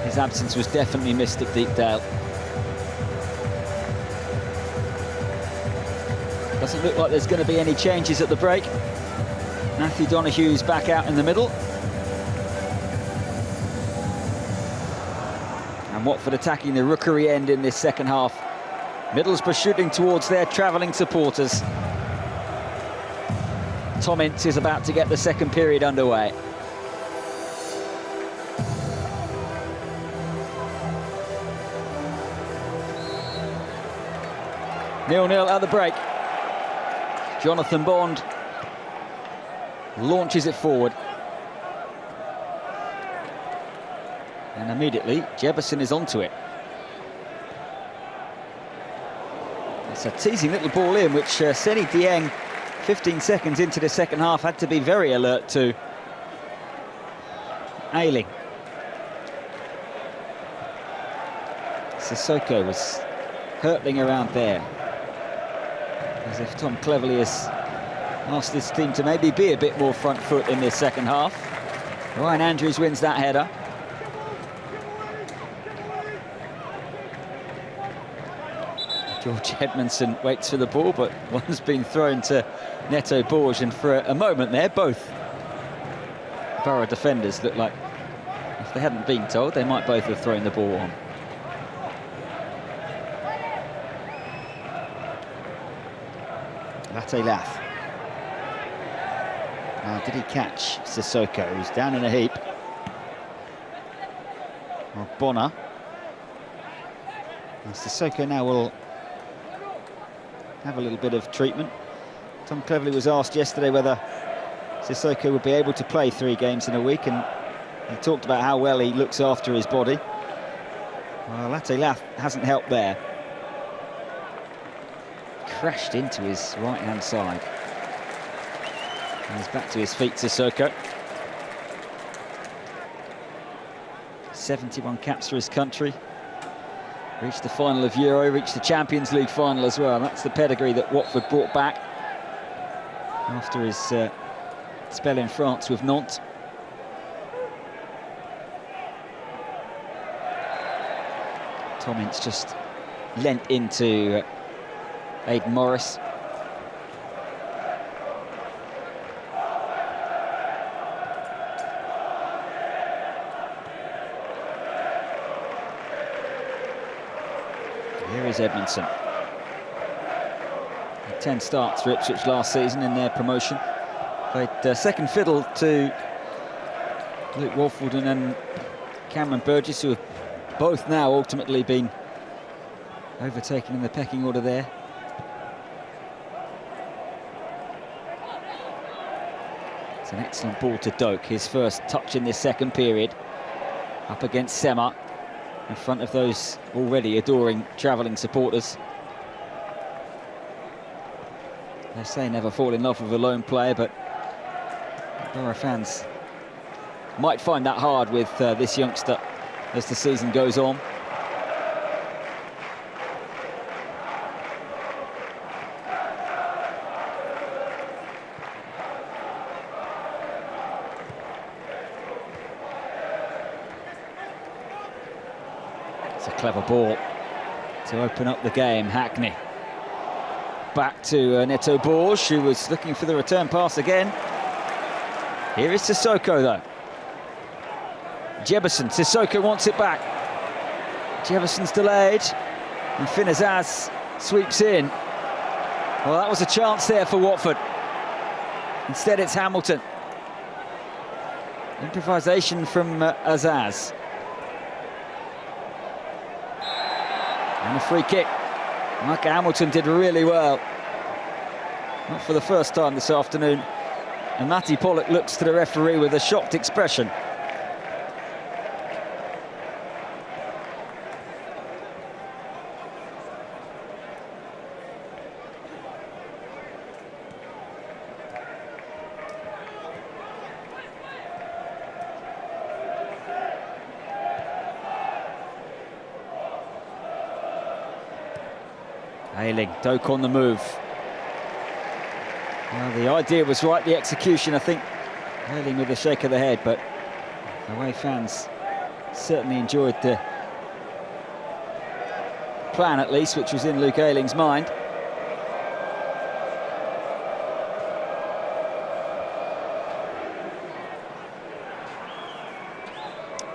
His absence was definitely missed at Deepdale. Doesn't look like there's going to be any changes at the break. Matthew Donohue's back out in the middle. And Watford attacking the rookery end in this second half. Middlesbrough shooting towards their travelling supporters. Tom Ince is about to get the second period underway. Nil-nil at the break. Jonathan Bond launches it forward. And immediately, Jefferson is onto it. It's a teasing little ball in, which Seny Dieng, 15 seconds into the second half, had to be very alert to. Ailing. Sissoko was hurtling around there, as if Tom Cleverley has asked this team to maybe be a bit more front foot in this second half. Ryan Andrews wins that header. George Edmondson waits for the ball, but one's been thrown to Neto Borges, and for a moment there, both Borough defenders looked like, if they hadn't been told, they might both have thrown the ball on. Latte Lath. Now, did he catch Sissoko, who's down in a heap? Or Bonner. And Sissoko now will have a little bit of treatment. Tom Cleverley was asked yesterday whether Sissoko would be able to play 3 games in a week, and he talked about how well he looks after his body. Well, Latte Lath hasn't helped there. Crashed into his right-hand side. And he's back to his feet, Sissoko. 71 caps for his country. Reached the final of Euro, reached the Champions League final as well. That's the pedigree that Watford brought back after his spell in France with Nantes. Tom Ince just lent into Aidan Morris. Here is Edmondson. 10 starts for Ipswich last season in their promotion. Played second fiddle to Luke Wolfenden and Cameron Burgess, who have both now ultimately been overtaken in the pecking order there. It's an excellent ball to Doak, his first touch in this second period, up against Sema, in front of those already adoring travelling supporters. They say never fall in love with a lone player, but Borough fans might find that hard with this youngster as the season goes on. It's a clever ball to open up the game. Hackney back to Neto Borges, who was looking for the return pass again. Here is Sissoko, though. Jefferson, Sissoko wants it back. Jefferson's delayed, and Finn Azaz sweeps in. Well, that was a chance there for Watford. Instead, it's Hamilton. Improvisation from Azaz. And a free kick. Michael Hamilton did really well. Not for the first time this afternoon. And Matty Pollock looks to the referee with a shocked expression. Ayling, Doak on the move. Well, the idea was right, the execution, I think. Ayling with a shake of the head, but away fans certainly enjoyed the plan, at least, which was in Luke Ayling's mind.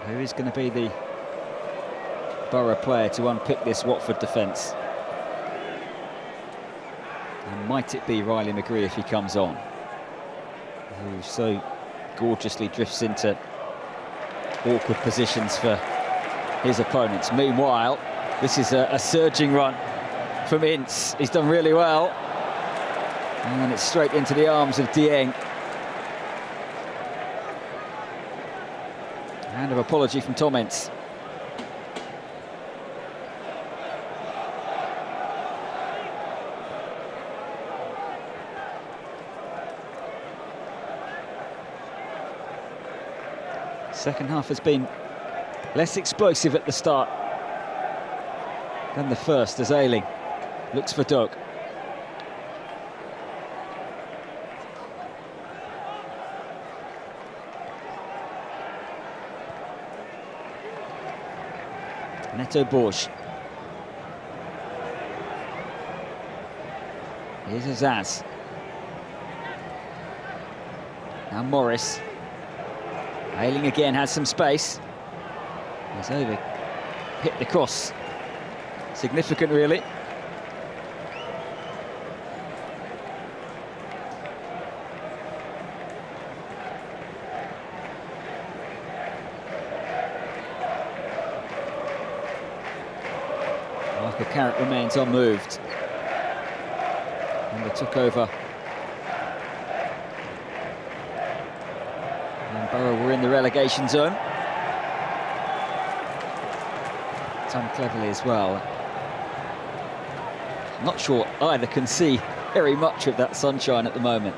Who is going to be the Borough player to unpick this Watford defence? And might it be Riley McGree if he comes on, who so gorgeously drifts into awkward positions for his opponents. Meanwhile, this is a surging run from Ince. He's done really well. And it's straight into the arms of Dieng. Hand of apology from Tom Ince. Second half has been less explosive at the start than the first, as Ayling looks for Doak. Neto Borges. Here's Azaz. Now Morris. Ayling again has some space. He's over. Hit the cross. Significant, really. Michael Carrick remains unmoved. And they took over. And Borough were in the relegation zone. Done cleverly as well. Not sure either can see very much of that sunshine at the moment.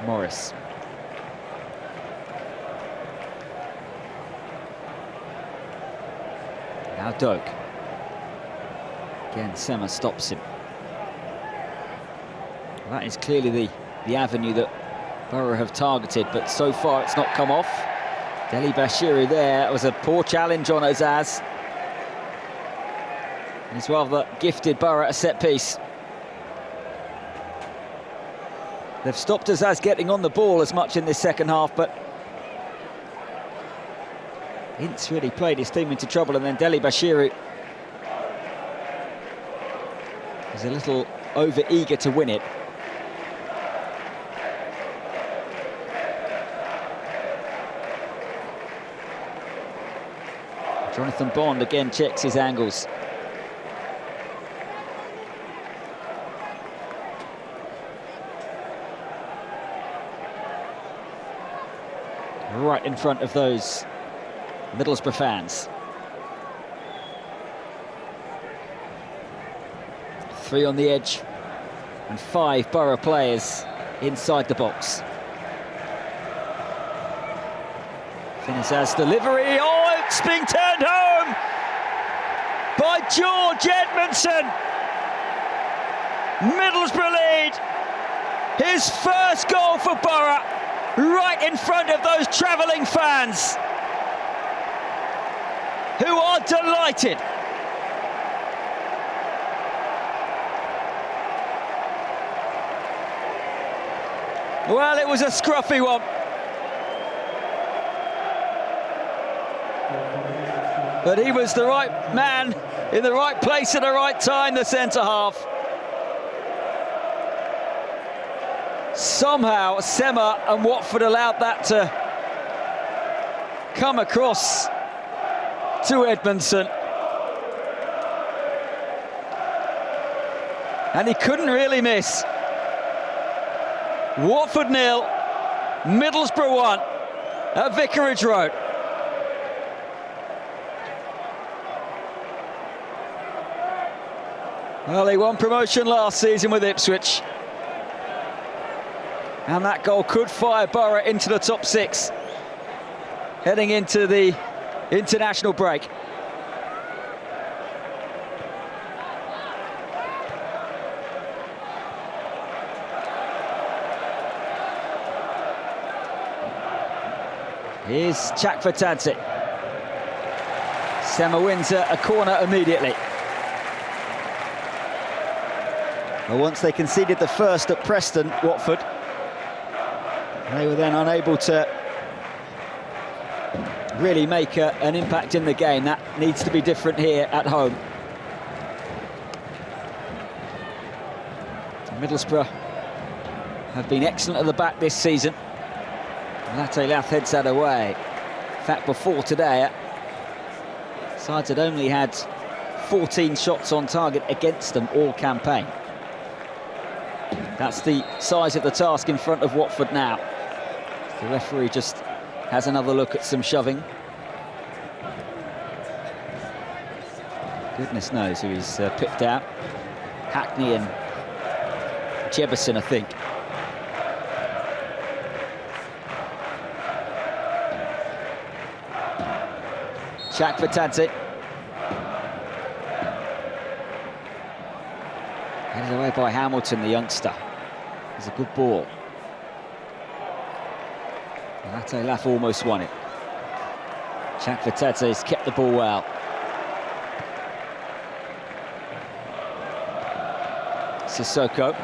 Morris. Now Doak. Again, Sema stops him. That is clearly the avenue that Borough have targeted, but so far it's not come off. Deli Bashiru there. It was a poor challenge on Azaz. He's rather gifted Borough a set piece. They've stopped Azaz getting on the ball as much in this second half, but Ince really played his team into trouble, and then Deli Bashiru is a little over-eager to win it. Jonathan Bond again checks his angles. Right in front of those Middlesbrough fans. 3 on the edge and 5 Borough players inside the box. Finaz's delivery. Oh, it's being turned home by George Edmondson. Middlesbrough lead. His first goal for Borough. right in front of those travelling fans who are delighted. Well, it was a scruffy one. But he was the right man in the right place at the right time, the centre-half. Somehow, Sema and Watford allowed that to come across to Edmondson. And he couldn't really miss. Watford 0, Middlesbrough 1 at Vicarage Road. Well, they won promotion last season with Ipswich. And that goal could fire Borough into the top 6, heading into the international break. Here's Chakvetadze. Sema wins a corner immediately. Well, once they conceded the first at Preston, Watford, they were then unable to really make an impact in the game. That needs to be different here at home. Middlesbrough have been excellent at the back this season. Latte Lath heads that away. In fact, before today, sides had only had 14 shots on target against them all campaign. That's the size of the task in front of Watford now. The referee just has another look at some shoving. Goodness knows who he's picked out. Hackney and Jebison, I think. Chakvetadze. Headed away by Hamilton, the youngster. It's a good ball. Latte Lath almost won it. Chakvetadze has kept the ball well. Sissoko.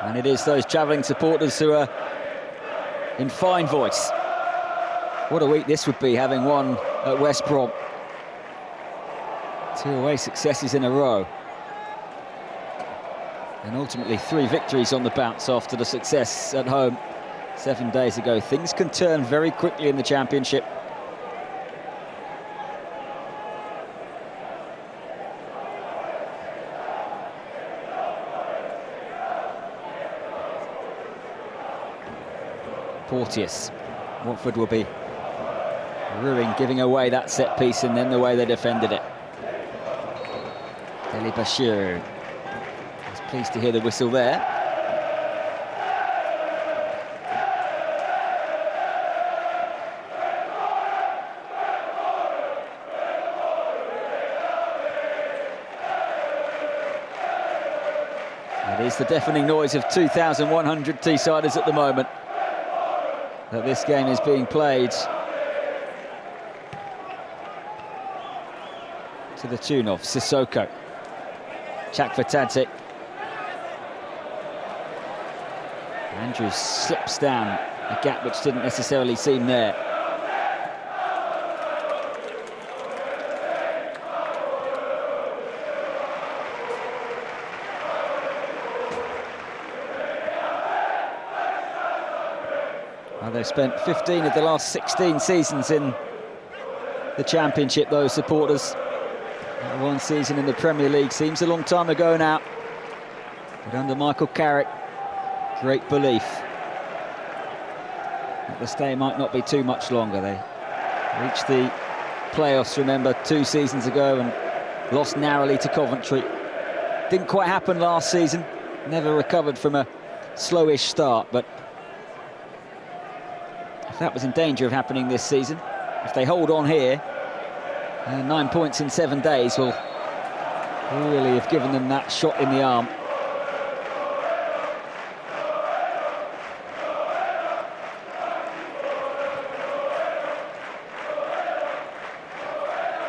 And it is those travelling supporters who are in fine voice. What a week this would be, having won at West Brom. 2 away successes in a row. And ultimately 3 victories on the bounce after the success at home 7 days ago. Things can turn very quickly in the Championship. Porteous. Watford will be ruining giving away that set piece and then the way they defended it. Deli Bashir is pleased to hear the whistle there. It is the deafening noise of 2,100 Teessiders at the moment that this game is being played to the tune of Sissoko. Chakvetadze. Andrews slips down a gap which didn't necessarily seem there. Well, they've spent 15 of the last 16 seasons in the Championship, those supporters. 1 season in the Premier League seems a long time ago now. But under Michael Carrick, great belief that the stay might not be too much longer. They reached the playoffs, remember, 2 seasons ago and lost narrowly to Coventry. Didn't quite happen last season. Never recovered from a slowish start, but if that was in danger of happening this season, if they hold on here, 9 points in 7 days will really have given them that shot in the arm.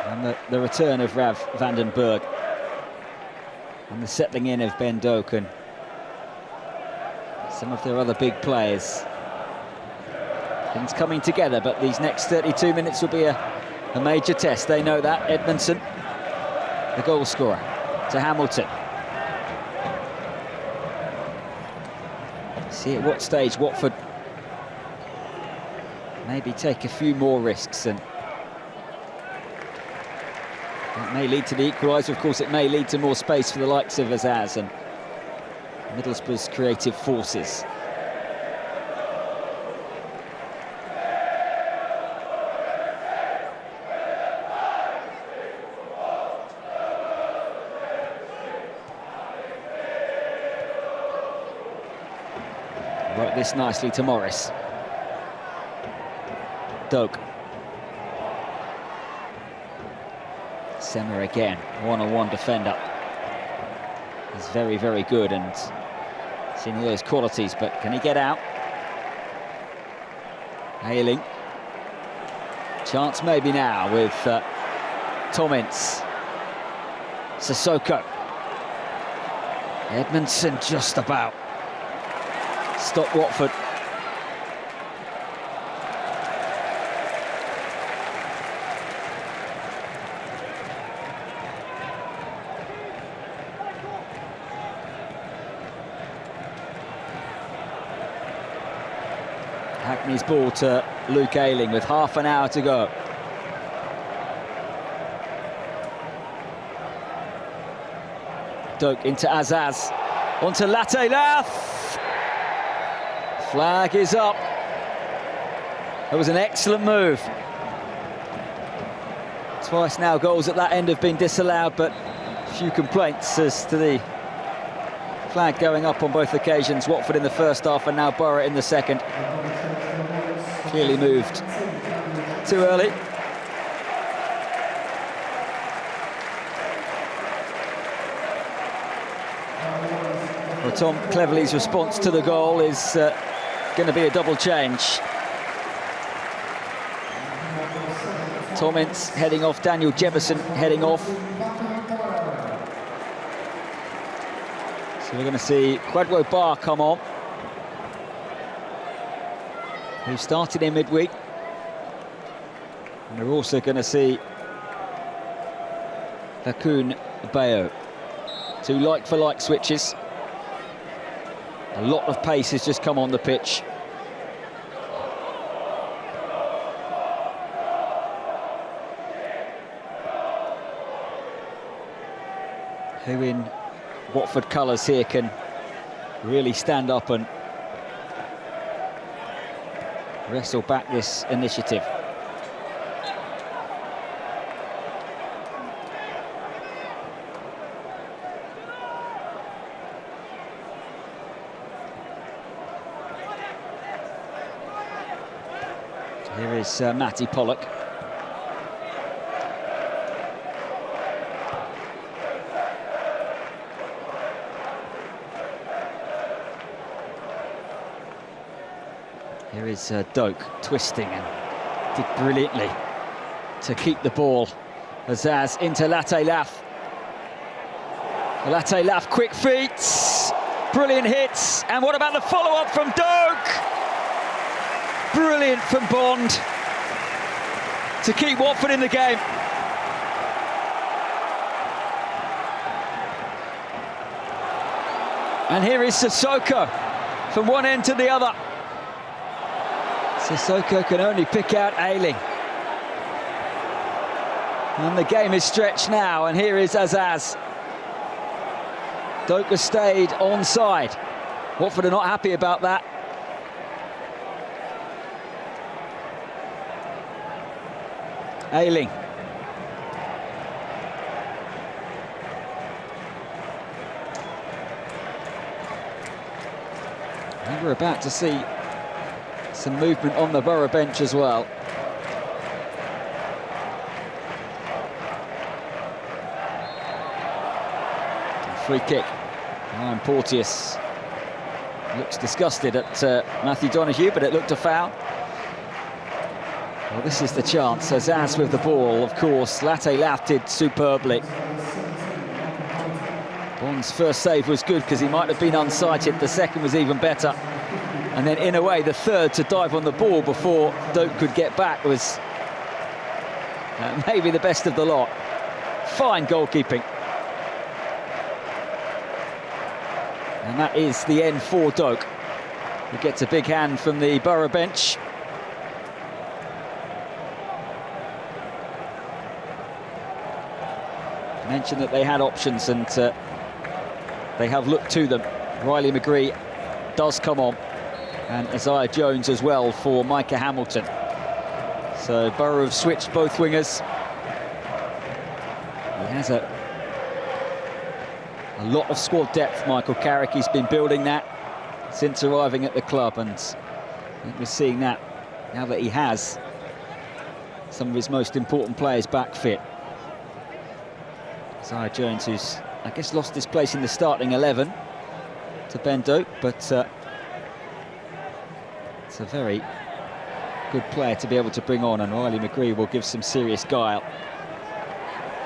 And the return of Rav van den Berg and the settling in of Ben Doak and some of their other big players. Things coming together, but these next 32 minutes will be a major test. They know that. Edmondson, the goal scorer, to Hamilton. See at what stage Watford maybe take a few more risks, and that may lead to the equaliser. Of course, it may lead to more space for the likes of Azaz and Middlesbrough's creative forces. Worked this nicely to Morris. Doak. Semmer again, one-on-one defender. He's very, very good and seen all those qualities, but can he get out? Ayling. Chance maybe now with Tomins. Sissoko. Edmondson just about. Stop Watford. Hackney's ball to Luke Ayling with half an hour to go. Doak into Azaz, onto Latte Lath. Flag is up. That was an excellent move. Twice now goals at that end have been disallowed, but few complaints as to the flag going up on both occasions. Watford in the first half and now Borough in the second. Clearly moved too early. Well, Tom Cleverley's response to the goal is going to be a double change. Tomins heading off, Daniel Jefferson heading off. So we're going to see Kwadwo Bar come on, who started in midweek. And we're also going to see Hakun Bayo. 2 like-for-like switches. A lot of pace has just come on the pitch. Who in Watford colours here can really stand up and wrestle back this initiative. Here is Matty Pollock. Here is Doak twisting and did brilliantly to keep the ball. Azaz into Latte Lath. Latte Lath, quick feet, brilliant hits. And what about the follow-up from Doak? Brilliant from Bond to keep Watford in the game. And here is Sissoko from one end to the other. Sissoko can only pick out Ayling. And the game is stretched now, and here is Azaz. Doak has stayed onside. Watford are not happy about that. Ayling. And we're about to see some movement on the Borough bench as well. Free kick. Ryan Porteous looks disgusted at Matthew Donoghue, but it looked a foul. Well, this is the chance. Azaz with the ball, of course. Latte laughed superbly. Bond's first save was good because he might have been unsighted. The second was even better. And then, in a way, the third to dive on the ball before Doak could get back was maybe the best of the lot. Fine goalkeeping. And that is the end for Doak, who gets a big hand from the Borough bench. I mentioned that they had options, and they have looked to them. Riley McGree does come on, and Isaiah Jones as well for Micah Hamilton. So Borough have switched both wingers. He has a lot of squad depth, Michael Carrick. He's been building that since arriving at the club, and I think we're seeing that now that he has some of his most important players back fit. Isaiah Jones, who's, I guess, lost his place in the starting 11 to Ben Doak, but it's a very good player to be able to bring on, and Riley McGree will give some serious guile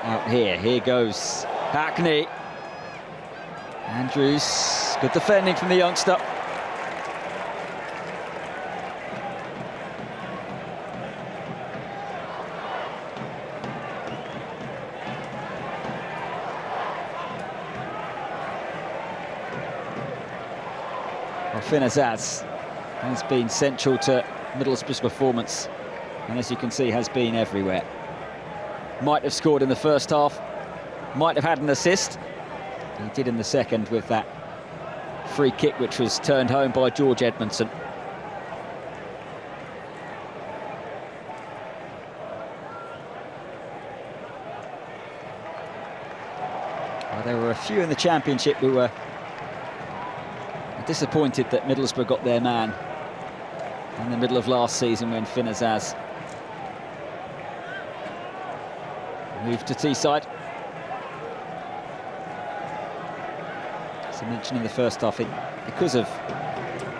out here. Here goes Hackney. Andrews, good defending from the youngster. Well, Finn Azaz has been central to Middlesbrough's performance, and as you can see, has been everywhere. Might have scored in the first half, might have had an assist. He did in the second with that free kick, which was turned home by George Edmondson. Well, there were a few in the Championship who were disappointed that Middlesbrough got their man in the middle of last season when Finn Azaz moved to Teesside. As I mentioned in the first half, because of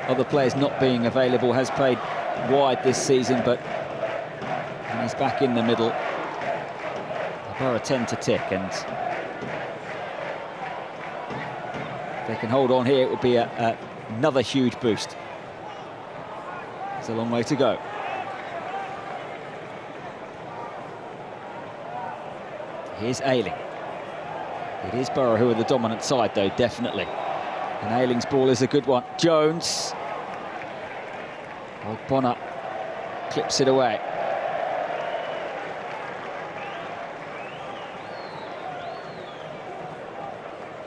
other players not being available, has played wide this season, but when he's back in the middle, the Borough tend to tick, and if they can hold on here, it would be another huge boost. It's a long way to go. Here's Ayling. It is Borough who are the dominant side, though, definitely. And Ayling's ball is a good one. Jones. Old Bonner clips it away.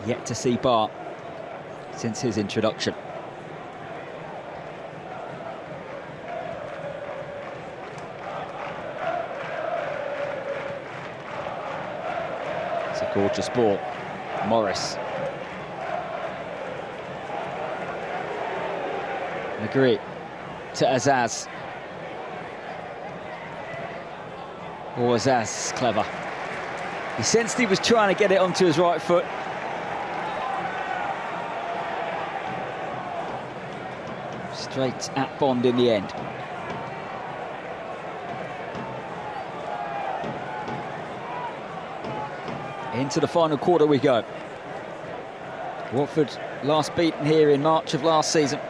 Yet to see Bart since his introduction. It's a gorgeous ball. Morris. McGree to Azaz. Oh, Azaz, clever. He sensed he was trying to get it onto his right foot. Straight at Bond in the end. Into the final quarter we go. Watford last beaten here in March of last season.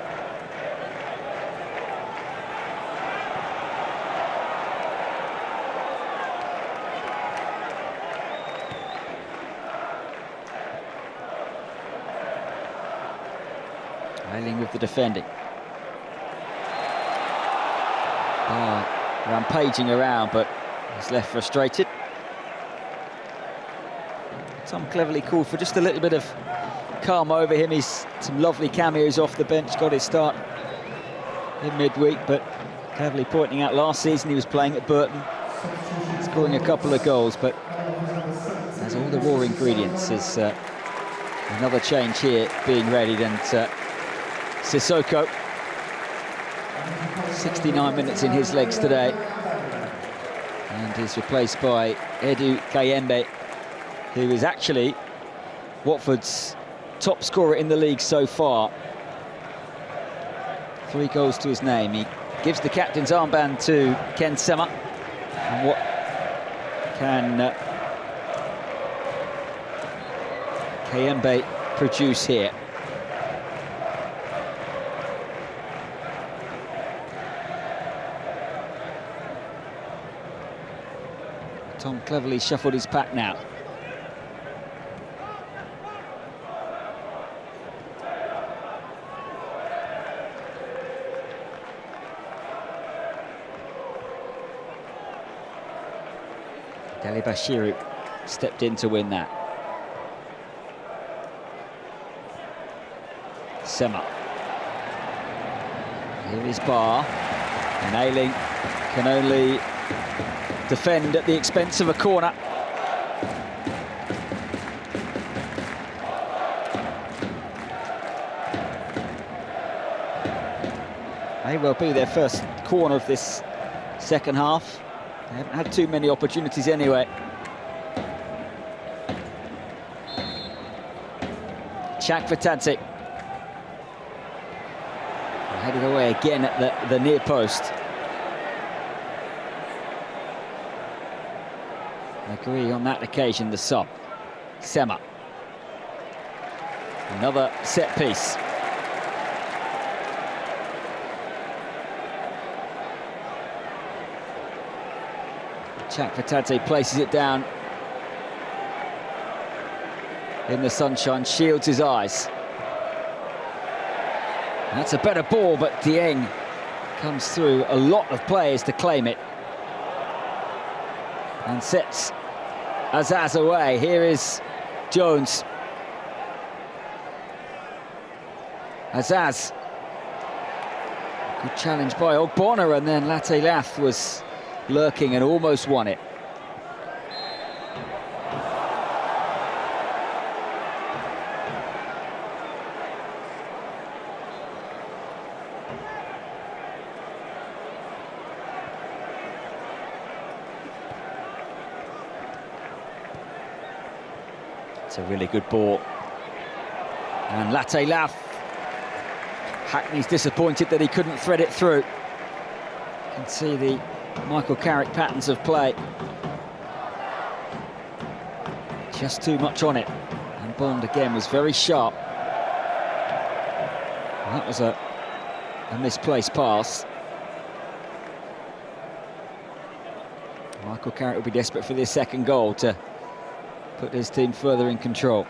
Ayling with the defending. Rampaging around, but he's left frustrated. Tom cleverly called for just a little bit of calm over him. He's some lovely cameos off the bench, got his start in midweek, but cleverly pointing out last season he was playing at Burton, scoring a couple of goals, but has all the raw ingredients. Is another change here being readied, and Sissoko. 69 minutes in his legs today. And he's replaced by Edu Kayembe, who is actually Watford's top scorer in the league so far. 3 goals to his name. He gives the captain's armband to Ken Sema. And what can Kayembe produce here? Tom cleverly shuffled his pack now. Dele Bashiru stepped in to win that. Sema. Here is Barr. And Ayling can only defend at the expense of a corner. May well be their first corner of this second half. They haven't had too many opportunities anyway. Chakvetadze. Headed away again at the near post. Agree on that occasion, the sub. Sema. Another set piece. Chakvetadze places it down in the sunshine, shields his eyes. That's a better ball, but Dieng comes through a lot of players to claim it and sets Azaz away. Here is Jones. Azaz. Good challenge by Ogbonna, and then Latte Lath was lurking and almost won it. It's a really good ball. And Latte Lath. Hackney's disappointed that he couldn't thread it through. You can see the Michael Carrick patterns of play. Just too much on it. And Bond again was very sharp. And that was a misplaced pass. Michael Carrick will be desperate for this second goal to put his team further in control.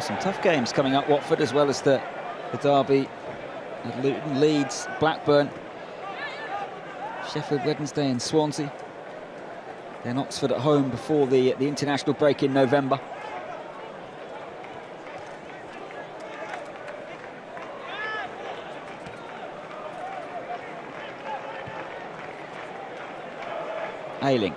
Some tough games coming up, Watford, as well as the derby at Luton, Leeds, Blackburn, Sheffield Wednesday and Swansea. Then Oxford at home before the international break in November. Ayling.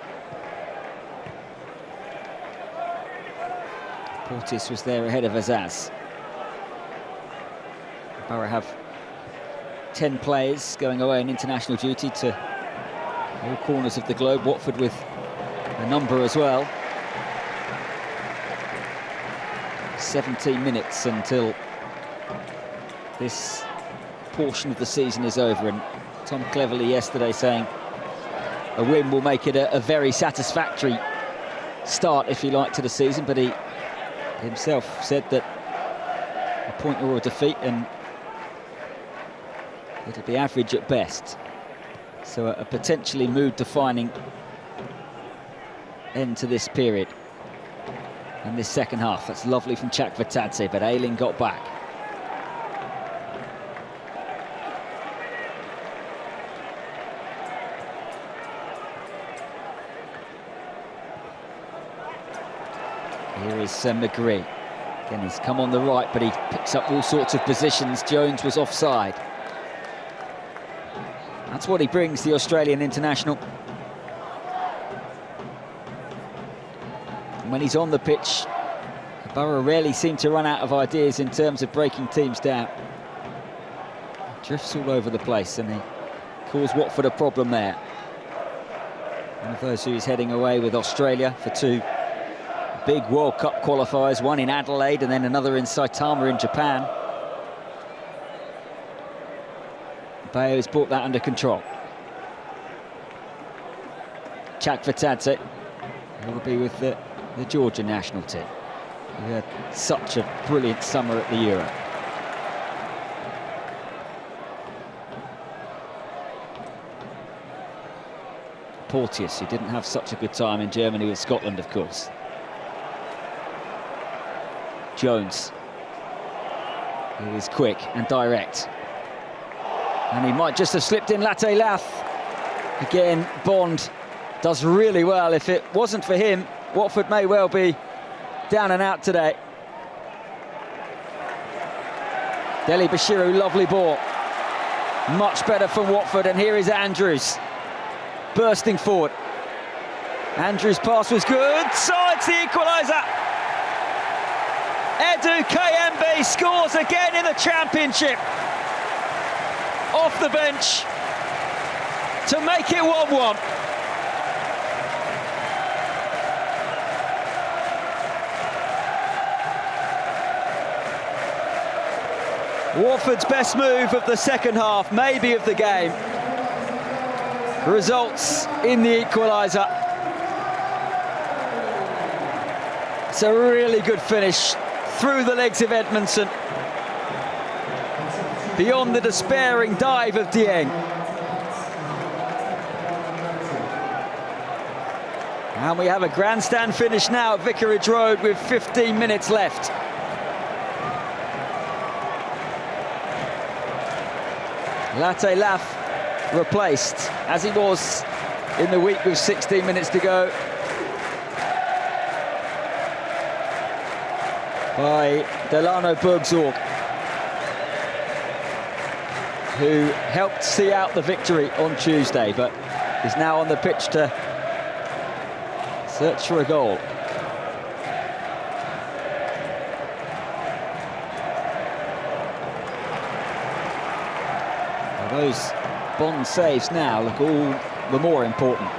Portis was there ahead of Azaz. Borough have 10 players going away on international duty to all corners of the globe. Watford with a number as well. 17 minutes until this portion of the season is over, and Tom cleverly yesterday saying a win will make it a very satisfactory start, if you like, to the season, but he himself said that a point or a defeat and it'll be average at best. So a potentially mood-defining end to this period and this second half. That's lovely from Chakvetadze, but Ayling got back. Here is McGree. Again, he's come on the right, but he picks up all sorts of positions. Jones was offside. That's what he brings, the Australian international. And when he's on the pitch, Borough rarely seem to run out of ideas in terms of breaking teams down. Drifts all over the place, and he caused Watford a problem there. One of those who is heading away with Australia for 2 big World Cup qualifiers, one in Adelaide and then another in Saitama in Japan. Bayo has brought that under control. Chakvetadze will be with the Georgian national team. He had such a brilliant summer at the Euro. Porteous, who didn't have such a good time in Germany with Scotland, of course. Jones, who is quick and direct. And he might just have slipped in Latte Lath. Again, Bond does really well. If it wasn't for him, Watford may well be down and out today. Deli Bashiru, lovely ball. Much better from Watford, and here is Andrews. Bursting forward. Andrews' pass was good. Sides the equaliser. Edu Kayembe scores again in the Championship. Off the bench to make it 1-1. Watford's best move of the second half, maybe of the game, results in the equaliser. It's a really good finish through the legs of Edmondson, beyond the despairing dive of Dieng. And we have a grandstand finish now at Vicarage Road with 15 minutes left. Latte Lath replaced, as he was in the week with 16 minutes to go, by Delano Bergzorg, who helped see out the victory on Tuesday, but is now on the pitch to search for a goal. Those Bond saves now look all the more important.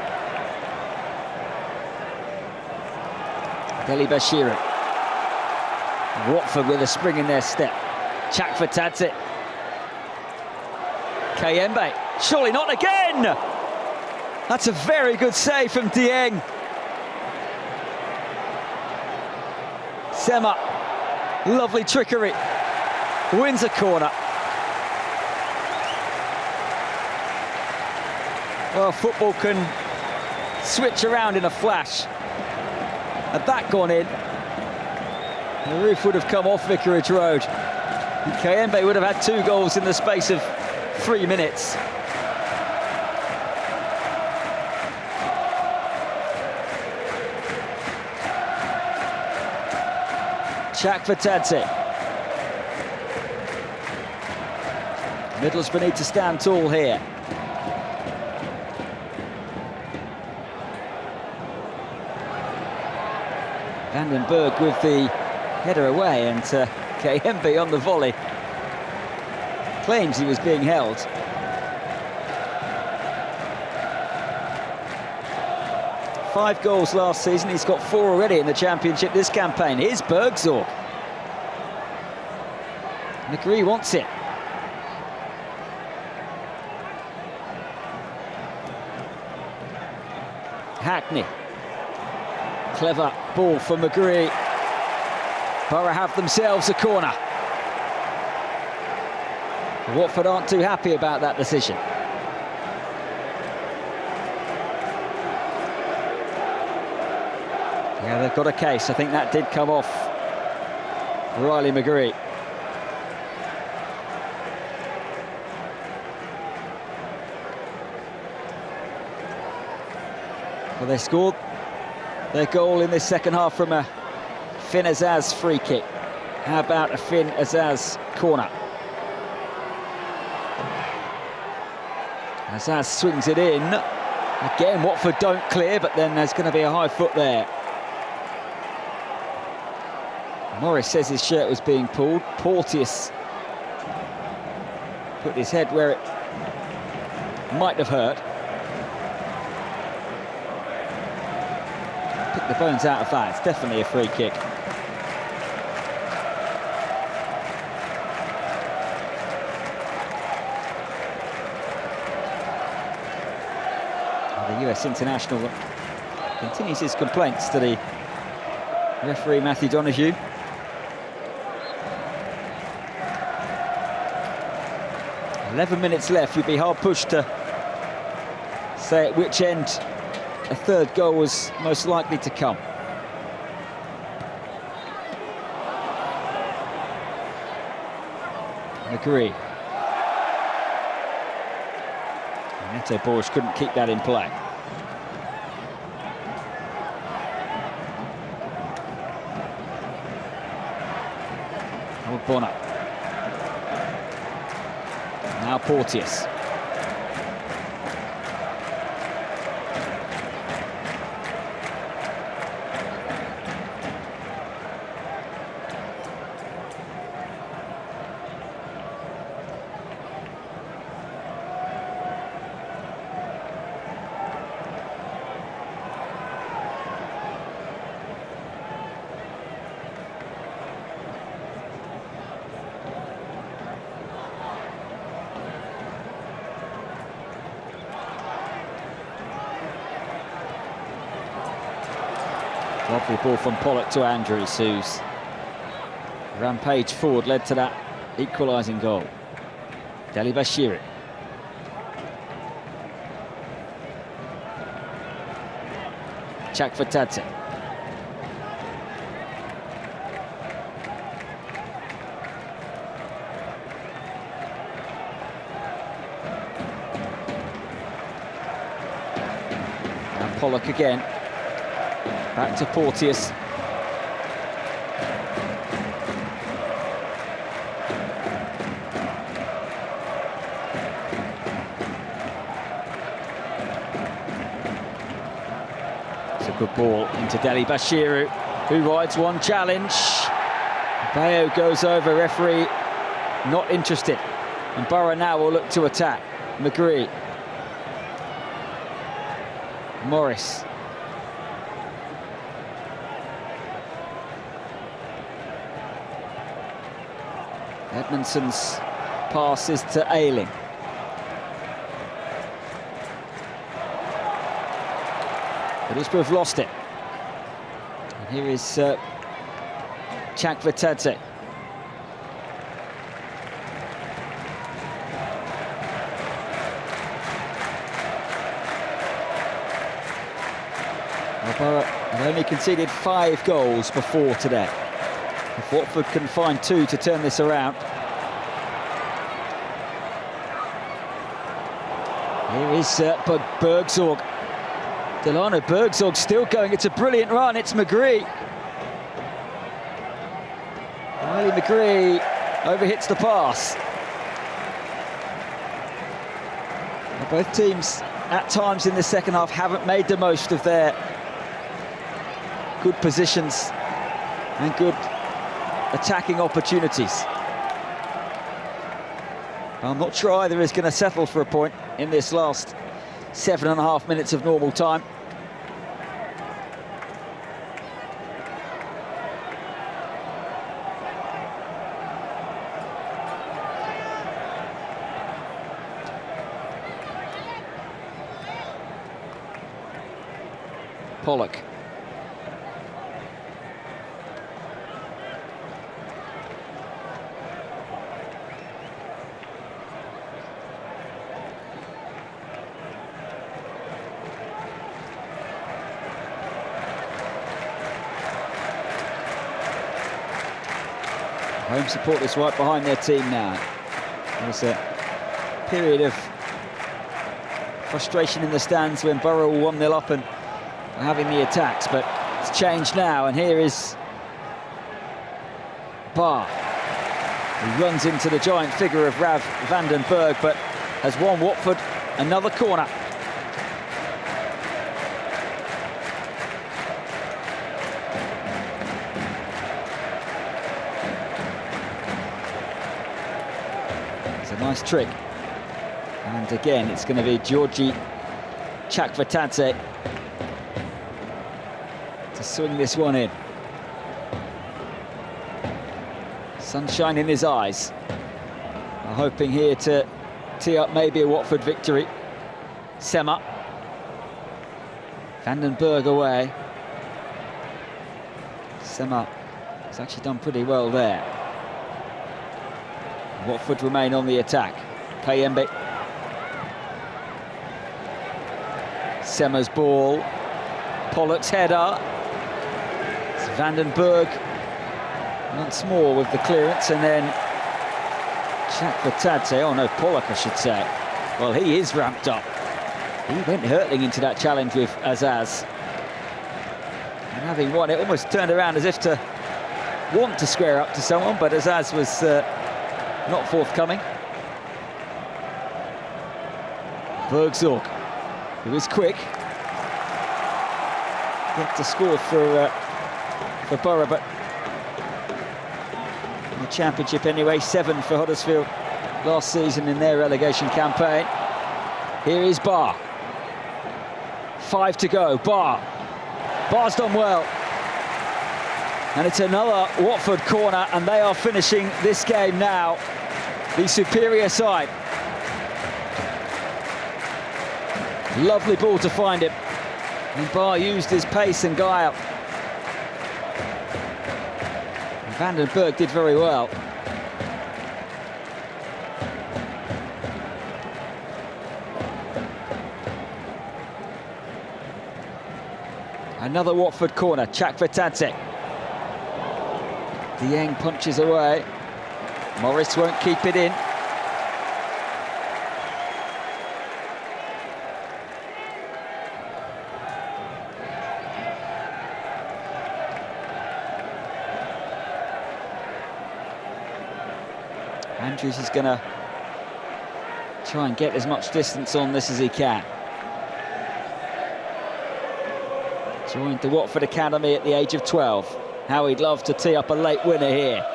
Deli Bashiru. Watford with a spring in their step. Chakvetadze. Kayembe. Surely not again! That's a very good save from Dieng. Sema. Lovely trickery. Wins a corner. Well, football can switch around in a flash. Had that gone in, the roof would have come off Vicarage Road. Kayembe would have had 2 goals in the space of 3 minutes. Chakvetadze. Middlesbrough need to stand tall here. Vandenberg with the header away, and Kayembe on the volley. Claims he was being held. Five goals last season, he's got 4 already in the Championship this campaign. Here's Bergzorg. McGree wants it. Hackney. Clever ball for McGree. Borough have themselves a corner. Watford aren't too happy about that decision. Yeah, they've got a case. I think that did come off Riley McGree. Well, they scored their goal in this second half from a Finn Azaz free kick. How about a Finn Azaz corner? Azaz swings it in. Again, Watford don't clear, but then there's going to be a high foot there. Morris says his shirt was being pulled. Porteous put his head where it might have hurt. Pick the bones out of that. It's definitely a free kick. The US international continues his complaints to the referee Matthew Donoghue. "11 minutes left." You'd be hard pushed to say at which end a third goal was most likely to come. McGree. Neto Boris couldn't keep that in play. Old Bonner. Now Porteous. Lovely ball from Pollock to Andrews, whose rampage forward led to that equalising goal. Deli Bashiru. Chakvatadze. And Pollock again. Back to Porteous. It's a good ball into Deli Bashiru, who rides one challenge. Bayo goes over, referee not interested. And Borough now will look to attack. McGree. Morris. Edmondson's pass is to Ayling. Middlesbrough have lost it. And here is Chakvatadze. Borough have only conceded 5 goals before today. If Watford can find 2 to turn this around. Here is Bergzorg. Delano Bergzorg still going. It's a brilliant run. It's McGree. Riley McGree overhits the pass. Both teams at times in the second half haven't made the most of their good positions and good attacking opportunities. I'm not sure either is going to settle for a point in this last 7.5 minutes of normal time. Pollock. Home supporters right behind their team now. There's a period of frustration in the stands when Borough were 1-0 up and having the attacks, but it's changed now, and here is Barr. He runs into the giant figure of Rav van den Berg, but has won Watford another corner. It's a nice trick. And again, it's going to be Georgi Chakvetadze to swing this one in. Sunshine in his eyes. I'm hoping here to tee up maybe a Watford victory. Sema. Van den Berg away. Sema has actually done pretty well there. Watford remain on the attack. Kayembe. Sema's ball. Pollock's header. It's Van den Berg once more with the clearance, and then Chakvetadze, oh no, Pollock I should say. Well, he is ramped up. He went hurtling into that challenge with Azaz. And having won it, almost turned around as if to want to square up to someone, but Azaz was not forthcoming. Bergzorg, who is quick. Yet to score for Borough, but in the Championship anyway, 7 for Huddersfield last season in their relegation campaign. Here is Barr. 5 to go. Barr's done well. And it's another Watford corner, and they are finishing this game now, the superior side. Lovely ball to find him. And Barr used his pace and guile. Van den Berg did very well. Another Watford corner, Chakvetadze. Dieng punches away. Morris won't keep it in. Andrews is going to try and get as much distance on this as he can. Joined the Watford Academy at the age of 12. How he'd love to tee up a late winner here.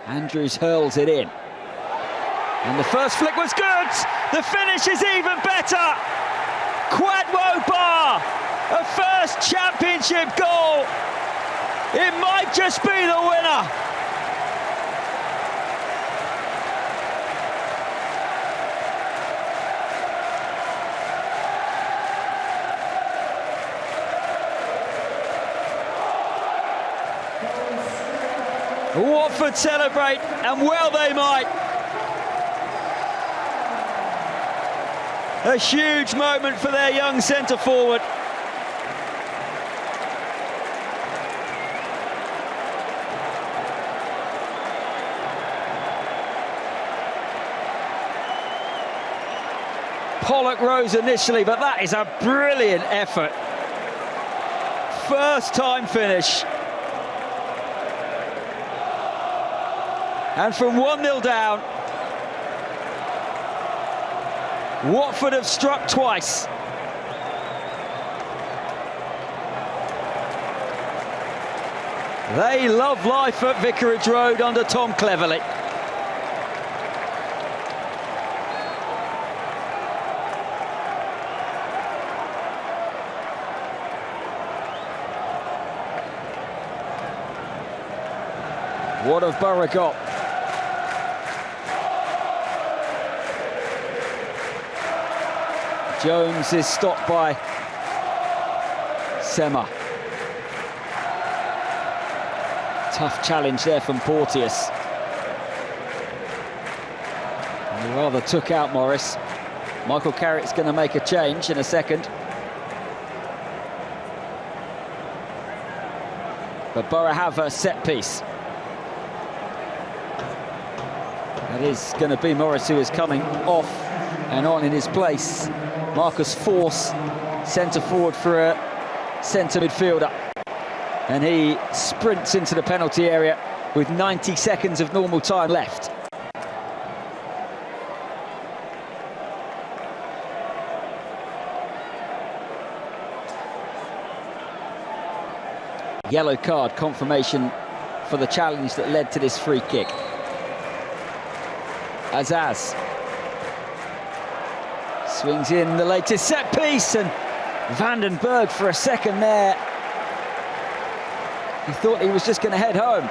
Andrews hurls it in. And the first flick was good! The finish is even better! Kwadwo Barr! A first Championship goal! It might just be the winner! Watford celebrate, and well they might. A huge moment for their young centre-forward. Pollock rose initially, but that is a brilliant effort. First time finish. And from 1-0 down, Watford have struck twice. They love life at Vicarage Road under Tom Cleverley. What have Borough got? Jones is stopped by Sema. Tough challenge there from Porteous. And he rather took out Morris. Michael Carrick's going to make a change in a second. But Borough have a set piece. That is going to be Morris, who is coming off, and on in his place Marcus Force centre forward for a centre midfielder. And he sprints into the penalty area with 90 seconds of normal time left. Yellow card confirmation for the challenge that led to this free kick. Azaz swings in the latest set piece, and Vandenberg for a second there, he thought he was just going to head home.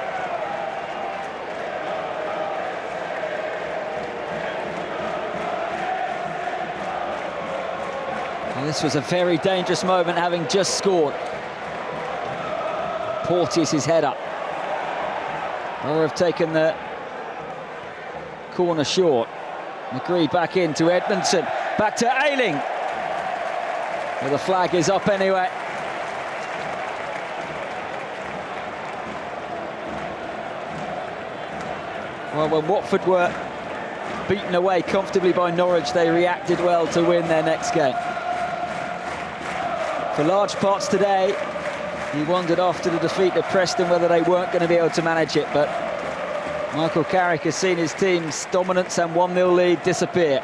Well, this was a very dangerous moment, having just scored. Porteous' head up. Borough have taken the corner short. McGree back into Edmondson, back to Ayling. Well, the flag is up anyway. Well, when Watford were beaten away comfortably by Norwich, they reacted well to win their next game. For large parts today, he wondered after the defeat at Preston whether they weren't going to be able to manage it, but Michael Carrick has seen his team's dominance and 1-0 lead disappear.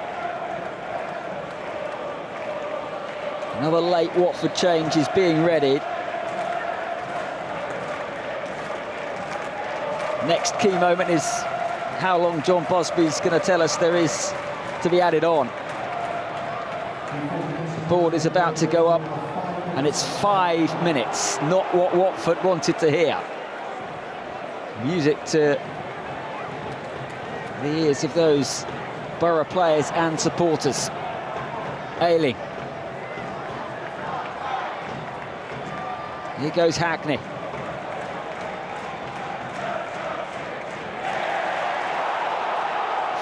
Another late Watford change is being readied. Next key moment is how long John Busby's going to tell us there is to be added on. The board is about to go up, and it's 5 minutes, not what Watford wanted to hear. Music to the ears of those Borough players and supporters. Ayling. Here goes Hackney.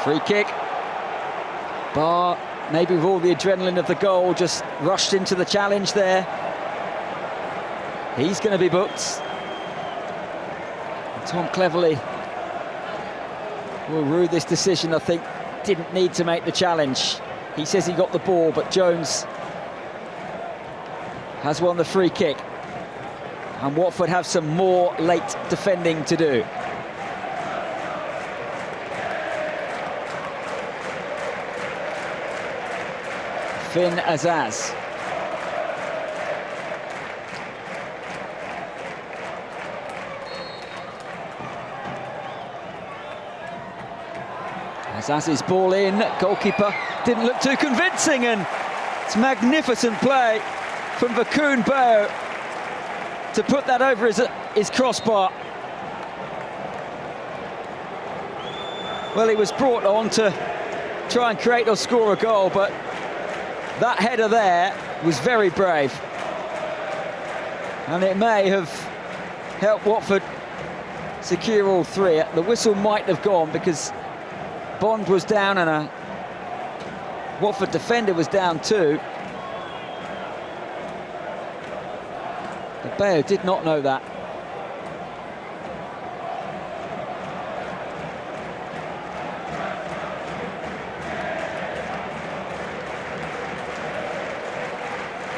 Free kick. Barr, maybe with all the adrenaline of the goal, just rushed into the challenge there. He's going to be booked. And Tom Cleverley will rue this decision. I think didn't need to make the challenge. He says he got the ball, but Jones has won the free kick. And Watford have some more late defending to do. Finn Azaz. Azaz's ball in, goalkeeper didn't look too convincing, and it's magnificent play from Vakun Bao to put that over his crossbar. Well, he was brought on to try and create or score a goal, but that header there was very brave. And it may have helped Watford secure all three. The whistle might have gone because Bond was down and a Watford defender was down too. But Bayo did not know that.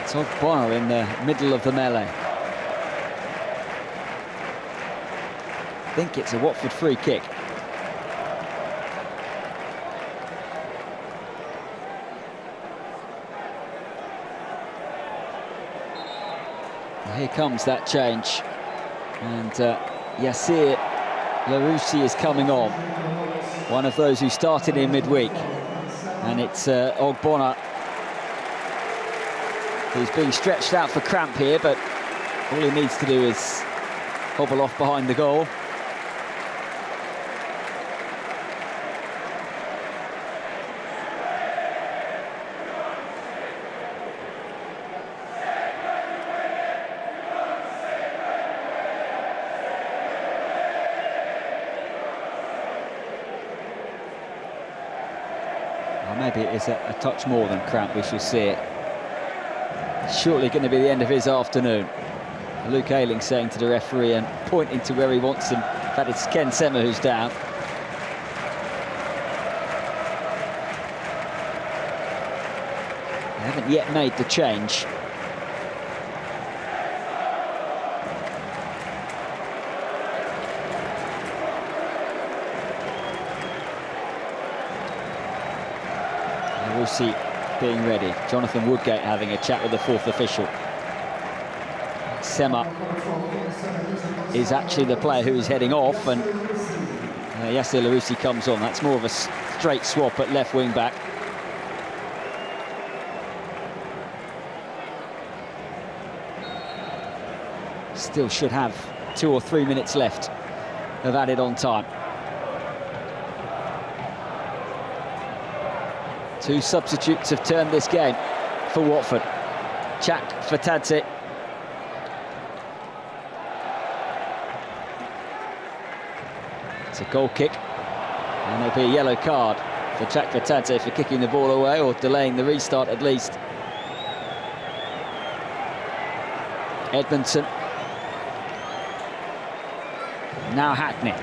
Todd Bonner in the middle of the melee. I think it's a Watford free kick. Here comes that change, and Yassir Larouci is coming on, one of those who started in midweek, and it's Ogbonna who's being stretched out for cramp here, but all he needs to do is hobble off behind the goal. Maybe it is a touch more than cramp, we shall see it. Shortly going to be the end of his afternoon. Luke Ayling saying to the referee and pointing to where he wants him. In fact, it's Ken Sema who's down. They haven't yet made the change. Larousse being ready. Jonathan Woodgate having a chat with the fourth official. Sema is actually the player who is heading off, and Yasser Larousse comes on. That's more of a straight swap at left wing back. Still should have 2 or 3 minutes left of added on time. 2 substitutes have turned this game for Watford. Chak Fatadze. It's a goal kick, and there'll be a yellow card for Chak Fatadze for kicking the ball away, or delaying the restart at least. Edmondson. Now Hackney,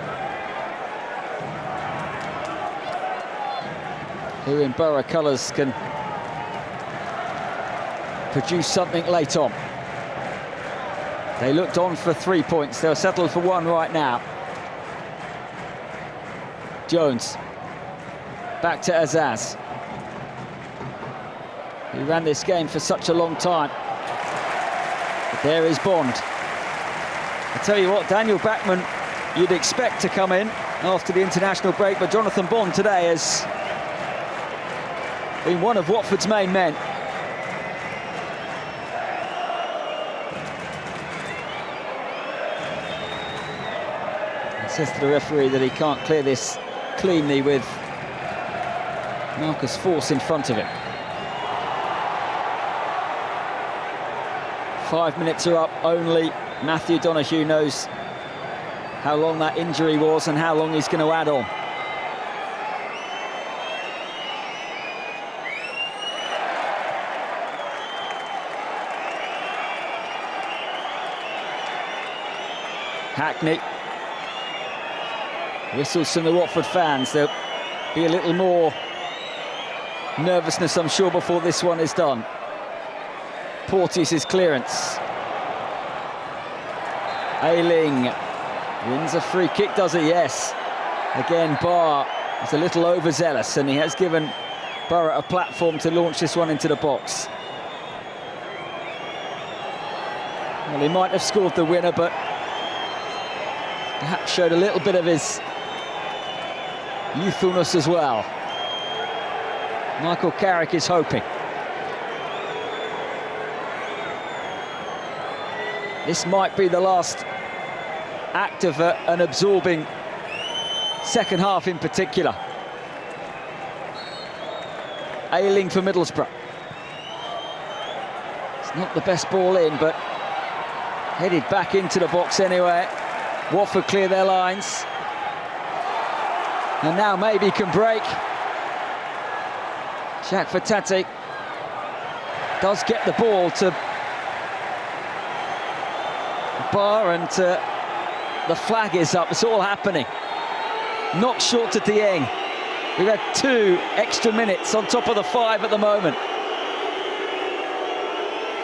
who in Borough colours can produce something late on. They looked on for 3 points. They'll settle for 1 right now. Jones, back to Azaz, who ran this game for such a long time. But there is Bond. I tell you what, Daniel Bachmann you'd expect to come in after the international break, but Jonathan Bond today has been one of Watford's main men. He says to the referee that he can't clear this cleanly with Marcus Force in front of him. 5 minutes are up only. Matthew Donoghue knows how long that injury was and how long he's going to add on. Hackney. Whistles from the Watford fans. There'll be a little more nervousness, I'm sure, before this one is done. Porteous' clearance. Ayling wins a free kick, does it? Yes. Again, Barr is a little overzealous, and he has given Borough a platform to launch this one into the box. Well, he might have scored the winner, but perhaps showed a little bit of his youthfulness as well. Michael Carrick is hoping. This might be the last act of an absorbing second half in particular. Ayling for Middlesbrough. It's not the best ball in, but headed back into the box anyway. Watford clear their lines. And now maybe can break. Chak Fatadze does get the ball to Barr, and the flag is up. It's all happening. Knocked short to Dieng. We've had 2 extra minutes on top of the 5 at the moment.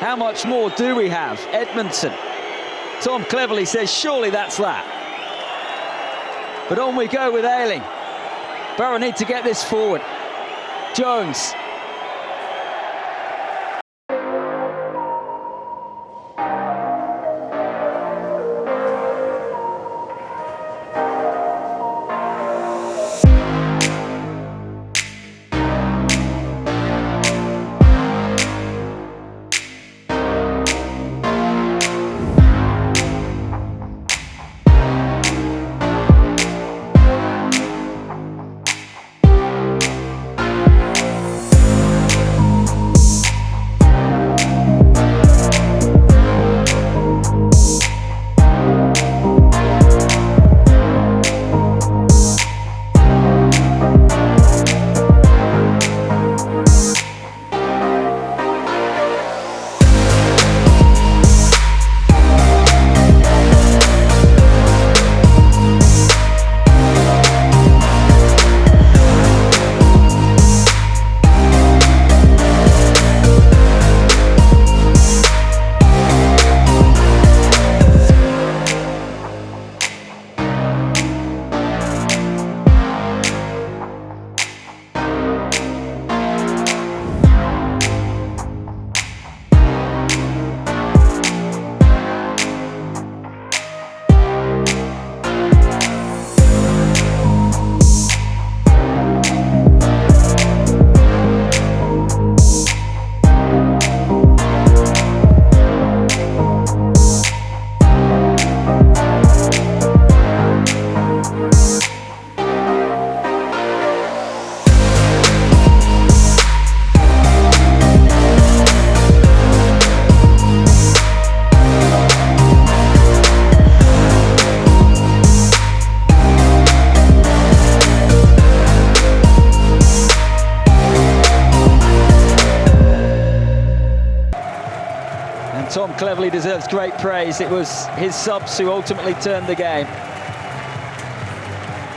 How much more do we have? Edmondson. Tom cleverly says, surely that's that. But on we go with Ayling. Borough need to get this forward. Jones. Tom Cleverley deserves great praise. It was his subs who ultimately turned the game.